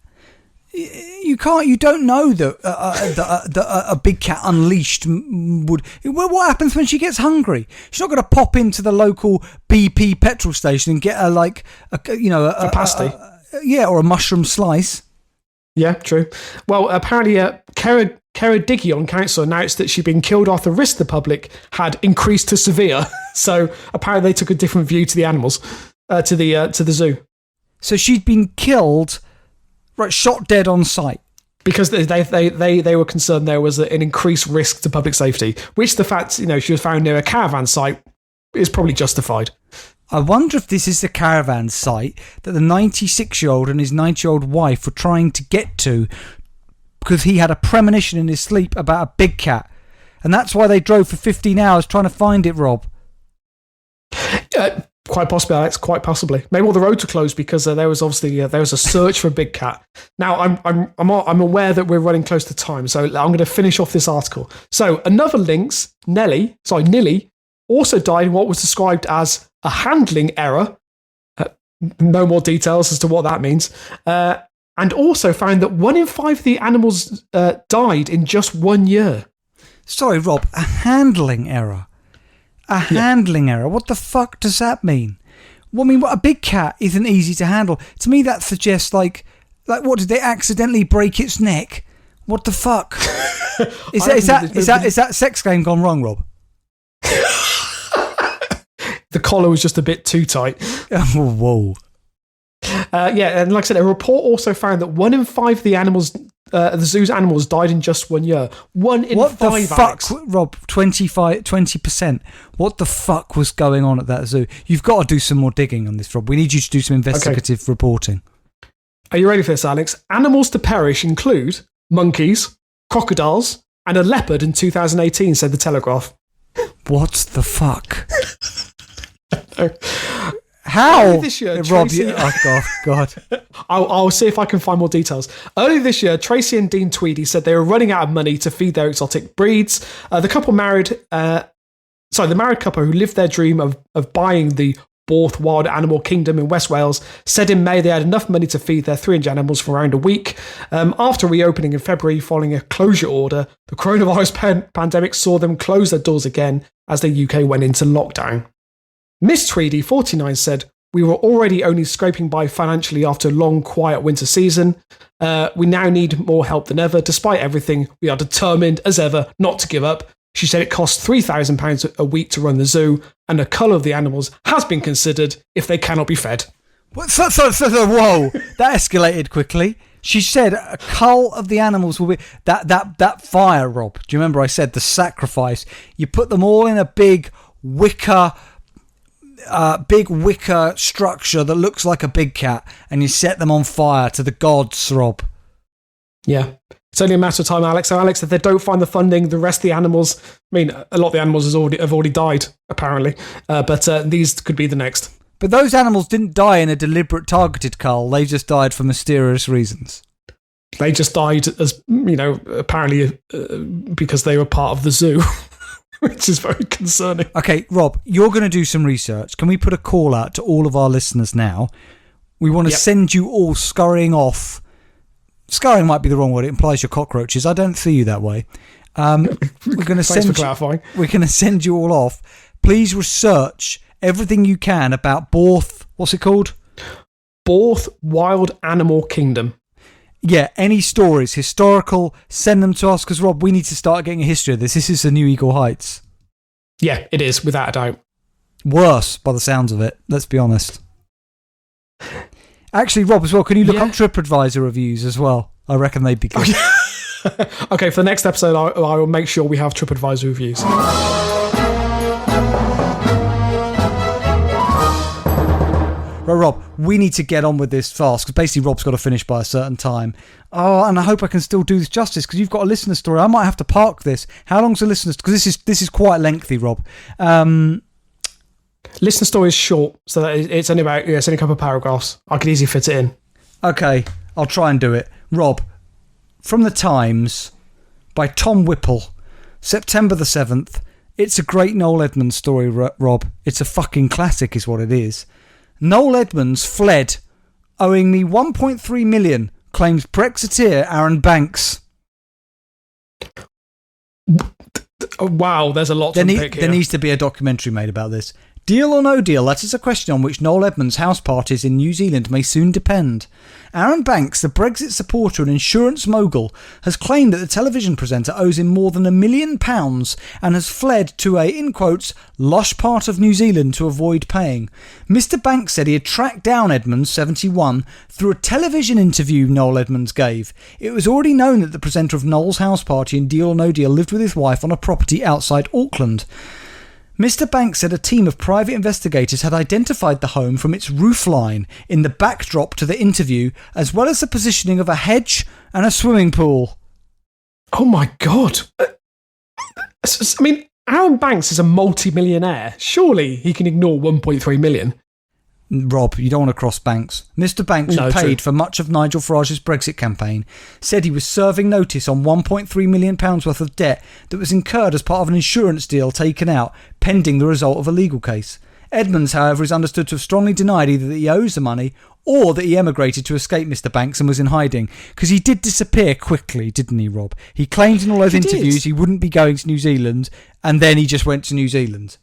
You can't. You don't know that a big cat unleashed would. What happens when she gets hungry? She's not going to pop into the local BP petrol station and get a pasty. Or a mushroom slice. Yeah, true. Well, apparently, Ceredigion Council announced that she'd been killed after risk the public had increased to severe. So apparently, they took a different view to the animals, to the zoo. So she'd been killed, right? Shot dead on sight. Because they were concerned there was an increased risk to public safety, which the fact she was found near a caravan site is probably justified. I wonder if this is the caravan site that the 96-year-old and his 90-year-old wife were trying to get to because he had a premonition in his sleep about a big cat. And that's why they drove for 15 hours trying to find it, Rob. Quite possibly, Alex. Quite possibly. Maybe all the roads were closed because there was obviously there was a search for a big cat. Now I'm aware that we're running close to time, so I'm going to finish off this article. So another lynx, Nilly, also died in what was described as a handling error. No more details as to what that means. And also found that 1 in 5 of the animals died in just 1 year. Sorry, Rob, a handling error. Handling error. What the fuck does that mean? Well, I mean, a big cat isn't easy to handle. To me, that suggests like what, did they accidentally break its neck? What the fuck? Is that sex game gone wrong, Rob? The collar was just a bit too tight. Whoa. And like I said, a report also found that 1 in 5 of the zoo's animals died in just 1 year. 1 in 5. What the fuck, Alex. Rob? 20%. What the fuck was going on at that zoo? You've got to do some more digging on this, Rob. We need you to do some investigative reporting. Are you ready for this, Alex? Animals to perish include monkeys, crocodiles, and a leopard in 2018, said the Telegraph. What the fuck? How? This year, Rob, Tracy... God. I'll see if I can find more details. Earlier this year, Tracy and Dean Tweedy said they were running out of money to feed their exotic breeds. The married couple who lived their dream of buying the Borth Wild Animal Kingdom in West Wales said in May they had enough money to feed their 300 animals for around a week. After reopening in February following a closure order, the coronavirus pandemic saw them close their doors again as the UK went into lockdown. Miss Tweedy, 49, said, "We were already only scraping by financially after a long, quiet winter season. We now need more help than ever. Despite everything, we are determined as ever not to give up." She said it costs £3,000 a week to run the zoo, and the colour of the animals has been considered if they cannot be fed. Whoa, that escalated quickly. She said a cull of the animals will be... That fire, Rob, do you remember I said the sacrifice? You put them all in a big wicker structure that looks like a big cat, and you set them on fire to the gods, Rob. Yeah. It's only a matter of time, Alex. So, Alex, if they don't find the funding, the rest of the animals... I mean, a lot of the animals have already died, apparently. But these could be the next. But those animals didn't die in a deliberate, targeted cull. They just died for mysterious reasons. They just died, as apparently because they were part of the zoo, which is very concerning. Okay, Rob, you're going to do some research. Can we put a call out to all of our listeners now? We want to send you all scurrying off. Scurrying might be the wrong word. It implies you're cockroaches. I don't see you that way. We're going to Thanks for clarifying. We're going to send you all off. Please research everything you can about Borth. What's it called? Borth Wild Animal Kingdom. Yeah, any stories, historical, send them to us because, Rob, we need to start getting a history of this. This is the new Eagle Heights. Yeah, it is, without a doubt. Worse, by the sounds of it. Let's be honest. Actually, Rob, as well, can you look up TripAdvisor reviews as well? I reckon they'd be good. Okay, for the next episode, I will make sure we have TripAdvisor reviews. Right, Rob, we need to get on with this fast because basically Rob's got to finish by a certain time. Oh, and I hope I can still do this justice because you've got a listener story. I might have to park this. How long's the listener? Because this is quite lengthy, Rob. Listener story is short, so it's only a couple of paragraphs. I could easily fit it in. Okay, I'll try and do it. Rob, from the Times by Tom Whipple, September the 7th, It's a great Noel Edmonds story, Rob. It's a fucking classic is what it is. Noel Edmonds fled, owing me 1.3 million, claims Brexiteer Aaron Banks. Wow, there's a lot to unpick here. There needs to be a documentary made about this. Deal or no deal, that is a question on which Noel Edmonds' house parties in New Zealand may soon depend. Aaron Banks, the Brexit supporter and insurance mogul, has claimed that the television presenter owes him more than £1 million and has fled to a, in quotes, lush part of New Zealand to avoid paying. Mr. Banks said he had tracked down Edmonds, 71, through a television interview Noel Edmonds gave. It was already known that the presenter of Noel's house party in Deal or No Deal lived with his wife on a property outside Auckland. Mr. Banks said a team of private investigators had identified the home from its roofline in the backdrop to the interview, as well as the positioning of a hedge and a swimming pool. Oh my God. I mean, Aaron Banks is a multi-millionaire. Surely he can ignore 1.3 million. Rob, you don't want to cross Banks. Mr. Banks, who paid for much of Nigel Farage's Brexit campaign, said he was serving notice on £1.3 million worth of debt that was incurred as part of an insurance deal taken out pending the result of a legal case. Edmonds, however, is understood to have strongly denied either that he owes the money or that he emigrated to escape Mr. Banks and was in hiding, because he did disappear quickly, didn't he, Rob? He claimed in all those interviews he wouldn't be going to New Zealand, and then he just went to New Zealand.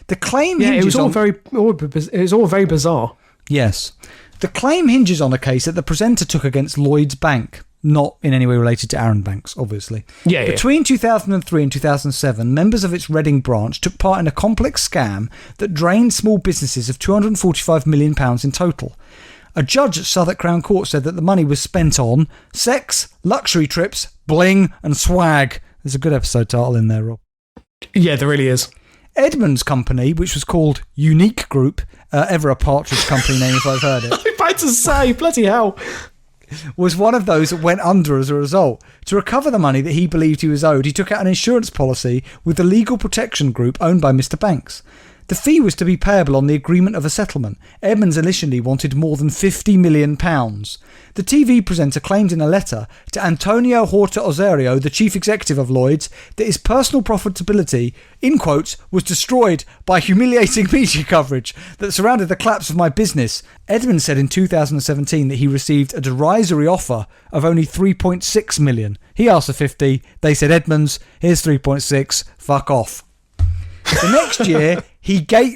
The claim hinges it was all very bizarre. Yes. The claim hinges on a case that the presenter took against Lloyds Bank, not in any way related to Aaron Banks, obviously. Between 2003 and 2007, members of its Reading branch took part in a complex scam that drained small businesses of £245 million in total. A judge at Southwark Crown Court said that the money was spent on sex, luxury trips, bling and swag. There's a good episode title in there, Rob. Yeah, there really is. Edmonds' company, which was called Unique Group, ever a Partridge company name if I've heard it. I'm about to say, bloody hell. Was one of those that went under as a result. To recover the money that he believed he was owed, he took out an insurance policy with the legal protection group owned by Mr. Banks. The fee was to be payable on the agreement of a settlement. Edmonds initially wanted more than £50 million. The TV presenter claimed in a letter to Antonio Horta Osorio, the chief executive of Lloyds, that his personal profitability, in quotes, was destroyed by humiliating media coverage that surrounded the collapse of my business. Edmonds said in 2017 that he received a derisory offer of only 3.6 million. He asked for 50. They said, Edmonds, here's 3.6. Fuck off. The next year,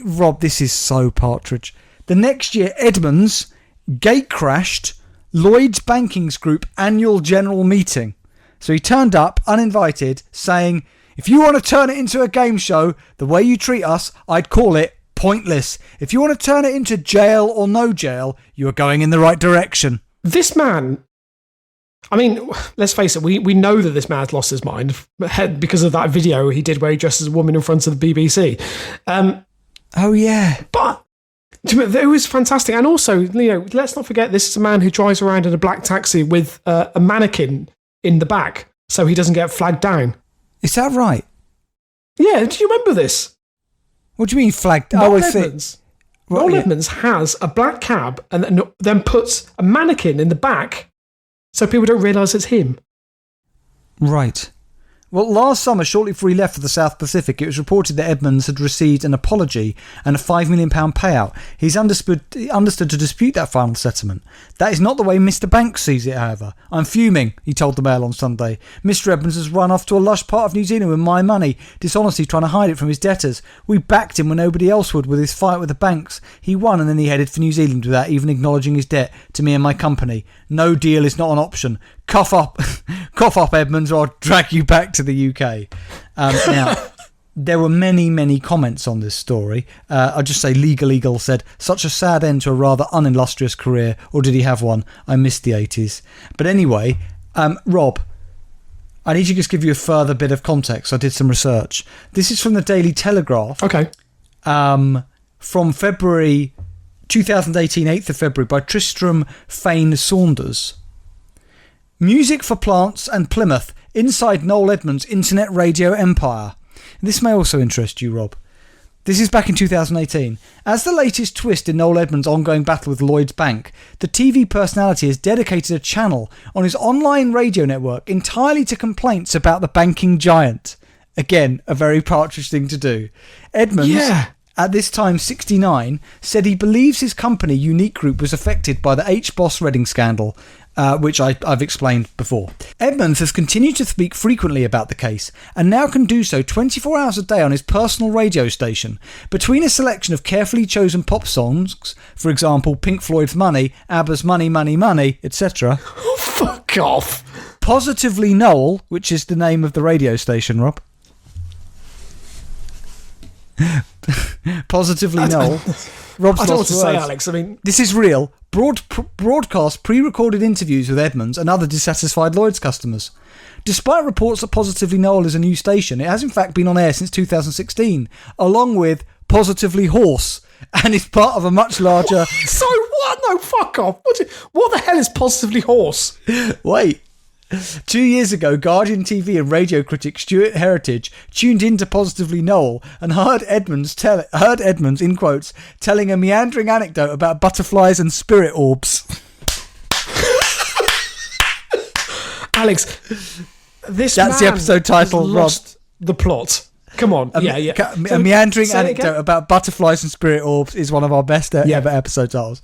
Rob, this is so Partridge. The next year, Edmonds gate crashed Lloyds Banking's Group annual general meeting. So he turned up, uninvited, saying, if you want to turn it into a game show, the way you treat us, I'd call it pointless. If you want to turn it into jail or no jail, you are going in the right direction. This man, I mean, let's face it, we know that this man's lost his mind because of that video he did where he dressed as a woman in front of the BBC. Oh, yeah. But it was fantastic. And also, let's not forget, this is a man who drives around in a black taxi with a mannequin in the back so he doesn't get flagged down. Is that right? Yeah, do you remember this? What do you mean flagged? Noel Edmonds. Noel Edmonds has a black cab and then puts a mannequin in the back so people don't realise it's him. Right. Well, last summer, shortly before he left for the South Pacific, it was reported that Edmonds had received an apology and a £5 million payout. He's understood to dispute that final settlement. That is not the way Mr. Banks sees it, however. I'm fuming, he told the Mail on Sunday. Mr. Edmonds has run off to a lush part of New Zealand with my money, dishonestly trying to hide it from his debtors. We backed him when nobody else would with his fight with the banks. He won and then he headed for New Zealand without even acknowledging his debt to me and my company. No deal is not an option. Cough up, Edmonds, or I'll drag you back to the UK. Now, there were many, many comments on this story. I'll just say Legal Eagle said, such a sad end to a rather unillustrious career, or did he have one? I missed the 80s. But anyway, Rob, I need to just give you a further bit of context. I did some research. This is from the Daily Telegraph. Okay. From February 2018, 8th of February, by Tristram Fane Saunders. Music for Plants and Plymouth, inside Noel Edmonds' internet radio empire. This may also interest you, Rob. This is back in 2018. As the latest twist in Noel Edmonds' ongoing battle with Lloyds Bank, the TV personality has dedicated a channel on his online radio network entirely to complaints about the banking giant. Again, a very Partridge thing to do. Edmonds, at this time 69, said he believes his company, Unique Group, was affected by the H-Boss Reading scandal, which I've explained before. Edmonds has continued to speak frequently about the case, and now can do so 24 hours a day on his personal radio station. Between a selection of carefully chosen pop songs, for example, Pink Floyd's Money, ABBA's Money, Money, Money, etc. Fuck off. Positively Noel, which is the name of the radio station, Rob. Positively Noel. Rob's I don't know what lost to say, words. Alex. I mean, This is real. Broadcast pre-recorded interviews with Edmonds and other dissatisfied Lloyd's customers. Despite reports that Positively Noel is a new station, it has in fact been on air since 2016, along with Positively Horse, and is part of a much larger... so what? No, fuck off. What the hell is Positively Horse? Wait. 2 years ago, Guardian TV and radio critic Stuart Heritage tuned into Positively Noel and heard Edmonds, in quotes, telling a meandering anecdote about butterflies and spirit orbs. Alex, this That's the episode title, has Rob. lost the plot. Come on. A meandering anecdote about butterflies and spirit orbs is one of our best ever episode titles.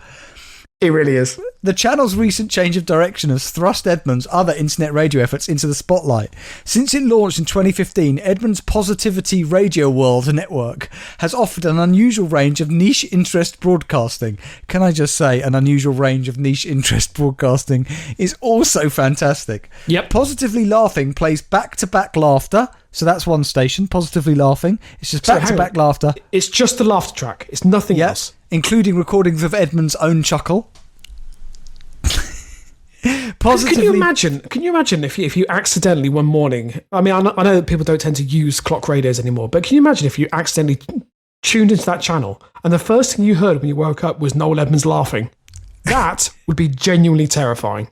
It really is. The channel's recent change of direction has thrust Edmonds' other internet radio efforts into the spotlight. Since it launched in 2015, Edmonds' Positivity Radio World network has offered an unusual range of niche interest broadcasting. Can I just say, an unusual range of niche interest broadcasting is also fantastic. Yep. Positively Laughing plays back-to-back laughter. So that's one station, Positively Laughing. It's just back-to-back laughter. It's just the laughter track. It's nothing else. Including recordings of Edmonds' own chuckle. Positively. Can you imagine if you accidentally one morning, I mean, I know that people don't tend to use clock radios anymore, but can you imagine if you accidentally tuned into that channel and the first thing you heard when you woke up was Noel Edmonds laughing? That would be genuinely terrifying.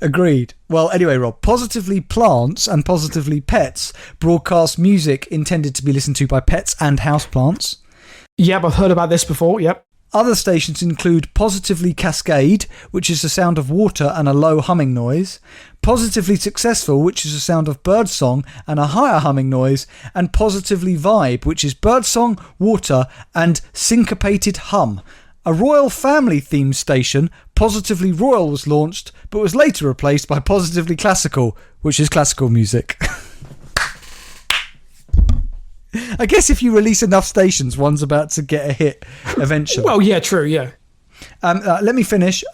Agreed. Well, anyway, Rob, Positively Plants and Positively Pets broadcast music intended to be listened to by pets and houseplants. Yep, I've heard about this before, yep. Other stations include Positively Cascade, which is the sound of water and a low humming noise, Positively Successful, which is the sound of birdsong and a higher humming noise, and Positively Vibe, which is birdsong, water, and syncopated hum. A royal family-themed station, Positively Royal, was launched, but was later replaced by Positively Classical, which is classical music. I guess if you release enough stations, one's about to get a hit eventually. Well, yeah, true, yeah. Let me finish.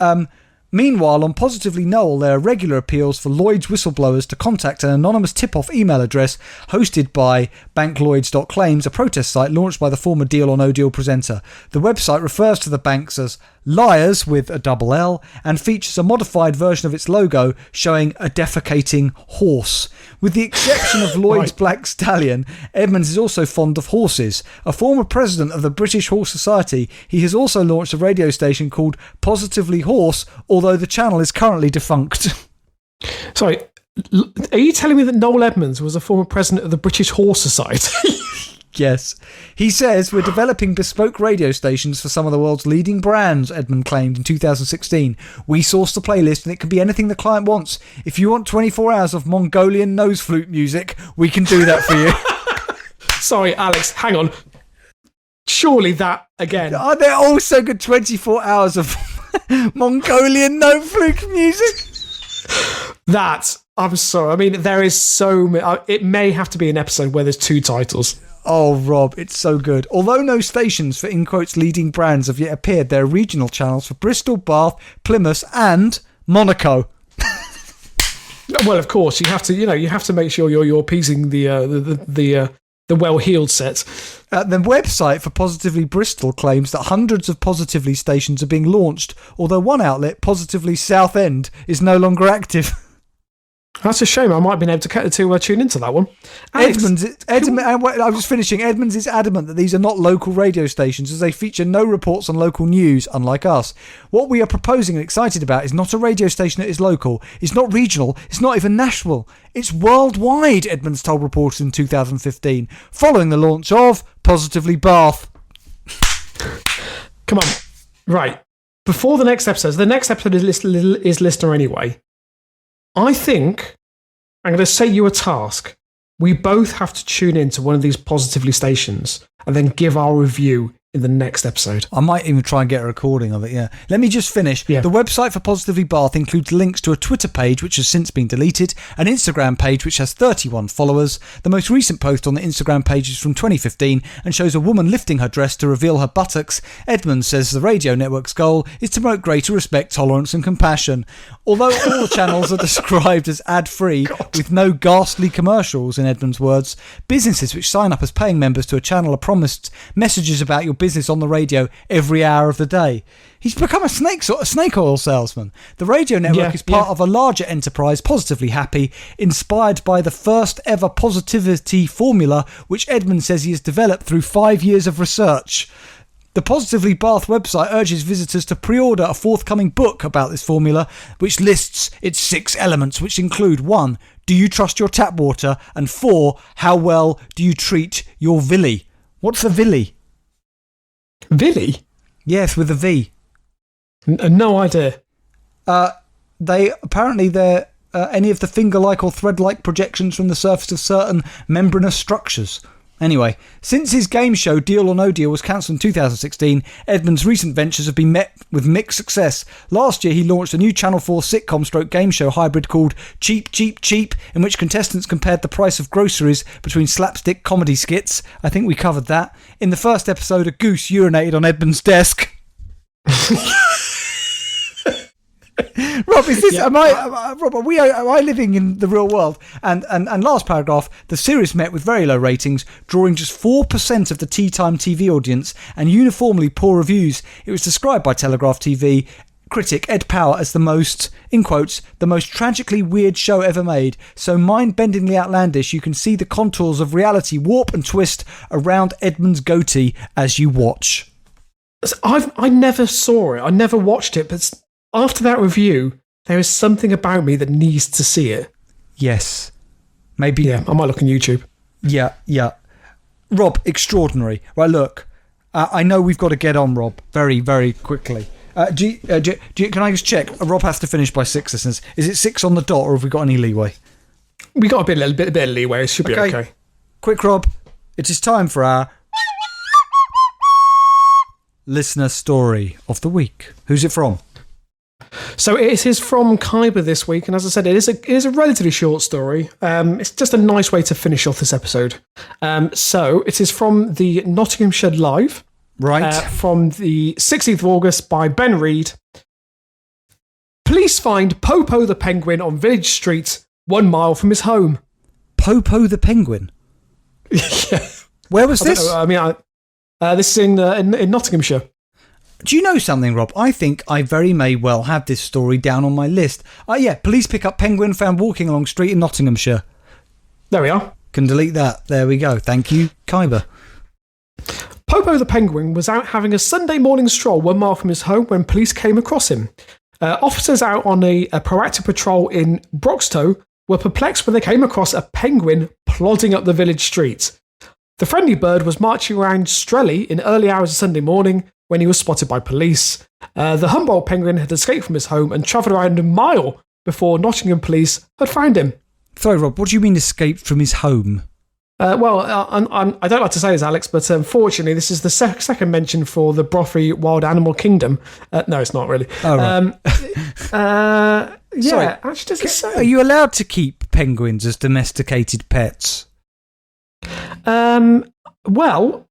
Meanwhile, on Positively Noel, there are regular appeals for Lloyd's whistleblowers to contact an anonymous tip-off email address hosted by banklloyds.claims, a protest site launched by the former Deal or No Deal presenter. The website refers to the banks as Liars with a double L and features a modified version of its logo showing a defecating horse. With the exception of Lloyd's Black Stallion, Edmonds is also fond of horses. A former president of the British Horse Society, he has also launched a radio station called Positively Horse, although the channel is currently defunct. Sorry, are you telling me that Noel Edmonds was a former president of the British Horse Society? Yes. He says, we're developing bespoke radio stations for some of the world's leading brands, Edmund claimed in 2016. We source the playlist and it can be anything the client wants. If you want 24 hours of Mongolian nose flute music, we can do that for you. Sorry, Alex, hang on. Surely that, again... Are there also good 24 hours of Mongolian nose flute music? That, I'm sorry. I mean, there is so many... It may have to be an episode where there's two titles. Oh, Rob, it's so good. Although no stations for, in quotes, leading brands have yet appeared, there are regional channels for Bristol, Bath, Plymouth, and Monaco. Well, of course, you have to make sure you're appeasing the well-heeled set. The website for Positively Bristol claims that hundreds of Positively stations are being launched, although one outlet, Positively Southend, is no longer active. That's a shame. I might have been able to tune into that one. Alex, I was finishing. Edmonds is adamant that these are not local radio stations as they feature no reports on local news, unlike us. What we are proposing and excited about is not a radio station that is local. It's not regional. It's not even national. It's worldwide, Edmonds told reporters in 2015, following the launch of Positively Bath. Come on. Right. Before the next episode, so the next episode is listener anyway. I think I'm going to set you a task. we both have to tune in to one of these Positively stations and then give our review in the next episode. I might even try and get a recording of it, yeah. Let me just finish. Yeah. The website for Positively Bath includes links to a Twitter page, which has since been deleted, an Instagram page, which has 31 followers. The most recent post on the Instagram page is from 2015 and shows a woman lifting her dress to reveal her buttocks. Edmonds says the radio network's goal is to promote greater respect, tolerance and compassion. Although all the channels are described as ad-free, with no ghastly commercials, in Edmonds' words, businesses which sign up as paying members to a channel are promised messages about your business on the radio every hour of the day. He's become a snake oil salesman. The radio network is part of a larger enterprise, Positively Happy, inspired by the first ever positivity formula, which Edmonds says he has developed through 5 years of research. The Positively Bath website urges visitors to pre-order a forthcoming book about this formula, which lists its 6 elements, which include 1. Do you trust your tap water? And 4. How well do you treat your villi? What's a villi? Villi? Yes, with a V. No idea. They're any of the finger-like or thread-like projections from the surface of certain membranous structures. Anyway, since his game show Deal or No Deal was cancelled in 2016, Edmonds' recent ventures have been met with mixed success. Last year he launched a new Channel 4 sitcom / game show hybrid called Cheap, Cheap, Cheap, in which contestants compared the price of groceries between slapstick comedy skits. I think we covered that. In the first episode, a goose urinated on Edmonds' desk. Rob, is this? Rob, are I living in the real world? And last paragraph, the series met with very low ratings, drawing just 4% of the tea time TV audience and uniformly poor reviews. It was described by Telegraph TV critic Ed Power as the most, in quotes, the most tragically weird show ever made. So mind-bendingly outlandish, you can see the contours of reality warp and twist around Edmund's goatee as you watch. I never saw it. I never watched it, but after that review, there is something about me that needs to see it. Yes. Maybe. Yeah, I might look on YouTube. Yeah. Rob, extraordinary. Right, look, I know we've got to get on, Rob, very, very quickly. Can I just check? Rob has to finish by 6, listeners. Is it 6 on the dot, or have we got any leeway? We got a bit of leeway. It should be okay. Quick, Rob. It is time for our listener story of the week. Who's it from? So it is from Kyber this week, and as I said, it is a relatively short story. It's just a nice way to finish off this episode. So it is from the Nottinghamshire Live, right? From the 16th of August by Ben Reed. Police find Popo the penguin on village street 1 mile from his home. Popo the penguin. Yeah. Where was this? This is in Nottinghamshire. Do you know something, Rob? I think I very may well have this story down on my list. Police pick up penguin found walking along street in Nottinghamshire. There we are. Can delete that. There we go. Thank you, Kyber. Popo the penguin was out having a Sunday morning stroll 1 mile from his home when police came across him. Officers out on a proactive patrol in Broxtowe were perplexed when they came across a penguin plodding up the village street. The friendly bird was marching around Strelly in early hours of Sunday morning when he was spotted by police. The Humboldt penguin had escaped from his home and travelled around a mile before Nottingham police had found him. Sorry, Rob, what do you mean escaped from his home? I don't like to say this, Alex, but unfortunately, this is the second mention for the Brothy Wild Animal Kingdom. No, it's not really. Oh, right. Sorry, actually, does it say? Are you allowed to keep penguins as domesticated pets? Well,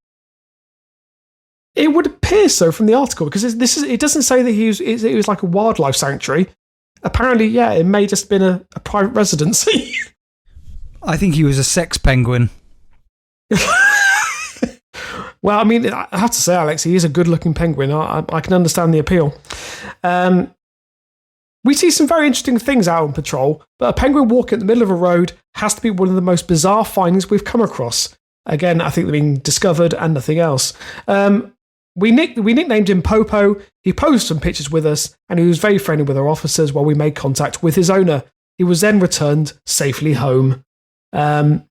it would appear so from the article, because it doesn't say that it was like a wildlife sanctuary. Apparently, yeah, it may just been a private residency. I think he was a sex penguin. Well, I mean, I have to say, Alex, he is a good-looking penguin. I can understand the appeal. We see some very interesting things out on patrol, but a penguin walking in the middle of a road has to be one of the most bizarre findings we've come across. Again, I think they're being discovered and nothing else. We nicknamed him Popo. He posed some pictures with us, and he was very friendly with our officers while we made contact with his owner. He was then returned safely home. The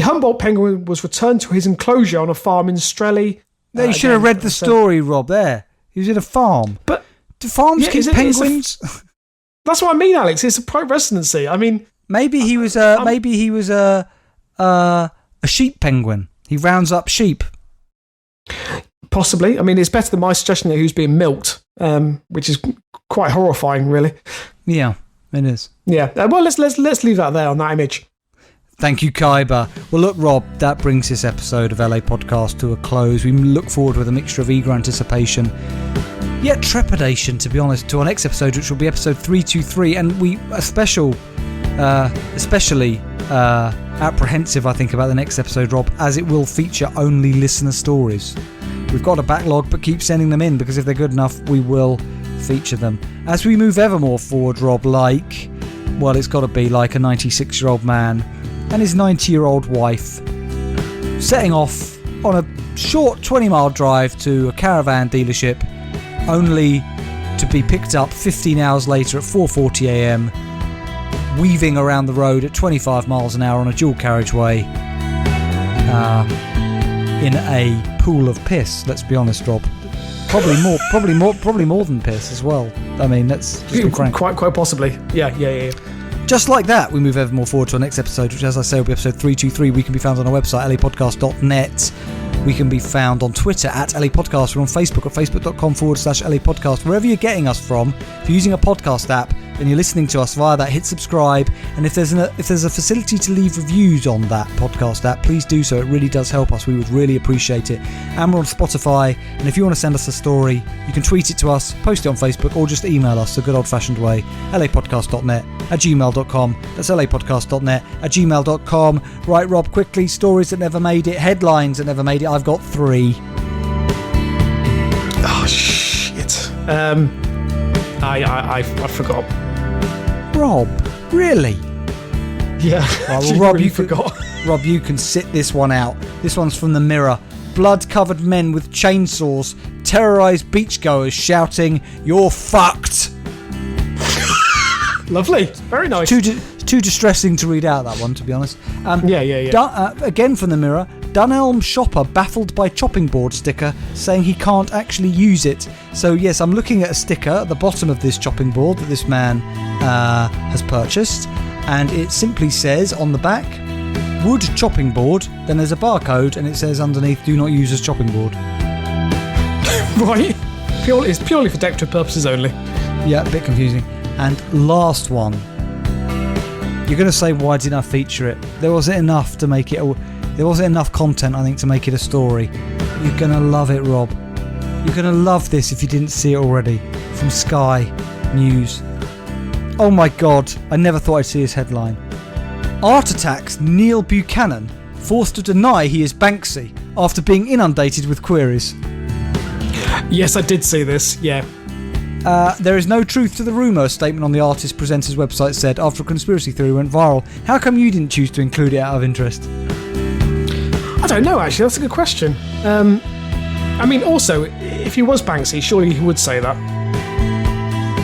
Humboldt penguin was returned to his enclosure on a farm in Strelly. You should have read the story, Rob, there. He was in a farm. But do farms keep penguins? That's what I mean, Alex. It's a private residency. I mean... Maybe he was a a sheep penguin. He rounds up sheep. Possibly. I mean, it's better than my suggestion of who's being milked, which is quite horrifying, really. Yeah, it is. Yeah. Well, let's leave that there on that image. Thank you, Kaiba. Well, look, Rob, that brings this episode of LA Podcast to a close. We look forward with a mixture of eager anticipation, yet trepidation, to be honest, to our next episode, which will be episode 323, and especially apprehensive, I think, about the next episode, Rob, as it will feature only listener stories. We've got a backlog, but keep sending them in, because if they're good enough, we will feature them. As we move ever more forward, Rob, it's got to be like a 96-year-old man and his 90-year-old wife setting off on a short 20-mile drive to a caravan dealership, only to be picked up 15 hours later at 4:40 a.m, weaving around the road at 25 miles an hour on a dual carriageway in a pool of piss. Let's be honest, Rob. Probably more than piss as well. I mean, let's just be frank. Quite possibly. Yeah. Just like that, we move ever more forward to our next episode, which, as I say, will be episode 323. We can be found on our website, lapodcast.net. We can be found on Twitter at LA Podcast. We're on Facebook at facebook.com/LA Podcast. Wherever you're getting us from, if you're using a podcast app and you're listening to us via that, hit subscribe. And if there's a facility to leave reviews on that podcast app, please do so. It really does help us. We would really appreciate it. And we're on Spotify. And if you want to send us a story, you can tweet it to us, post it on Facebook, or just email us the good old-fashioned way, lapodcast.net@gmail.com. That's lapodcast.net@gmail.com. Right, Rob, quickly, stories that never made it, headlines that never made it. I've got 3. Oh, shit. I forgot. Rob, really? Yeah. Well, Rob, really you forgot. Rob, you can sit this one out. This one's from the Mirror. Blood-covered men with chainsaws terrorise beachgoers, shouting, "You're fucked!" Lovely. Very nice. Too distressing to read out, that one, to be honest. Yeah. Again from the Mirror. Dunelm shopper baffled by chopping board sticker, saying he can't actually use it. So yes, I'm looking at a sticker at the bottom of this chopping board that this man has purchased, and it simply says on the back, wood chopping board. Then there's a barcode, and it says underneath, do not use as chopping board. Right. It's purely for decorative purposes only. Yeah, a bit confusing. And last one. You're going to say, why didn't I feature it? There wasn't enough to make it. There wasn't enough content, I think, to make it a story. You're going to love it, Rob. You're going to love this if you didn't see it already. From Sky News. Oh my God, I never thought I'd see this headline. Art attacks Neil Buchanan, forced to deny he is Banksy after being inundated with queries. Yes, I did see this, yeah. There is no truth to the rumour, a statement on the artist presenter's website said after a conspiracy theory went viral. How come you didn't choose to include it out of interest? I don't know, actually. That's a good question. I mean, also, if he was Banksy, surely he would say that.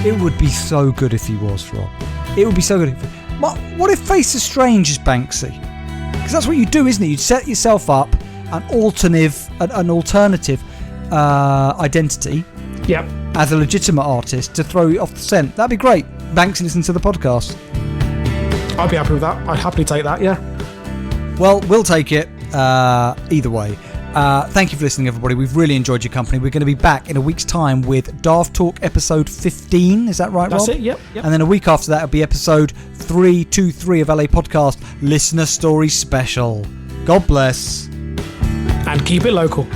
It would be so good if he was, Rob. It would be so good. What if Faces Strange is Banksy? Because that's what you do, isn't it? You'd set yourself up an alternative identity. Yep. As a legitimate artist to throw you off the scent. That'd be great. Banksy listens to the podcast. I'd be happy with that. I'd happily take that, yeah. Well, we'll take it either way. Thank you for listening, everybody. We've really enjoyed your company. We're going to be back in a week's time with Daft Talk episode 15. Is that right, Rob? That's it, yep. And then a week after that will be episode 323 of LA Podcast, Listener Story Special. God bless. And keep it local.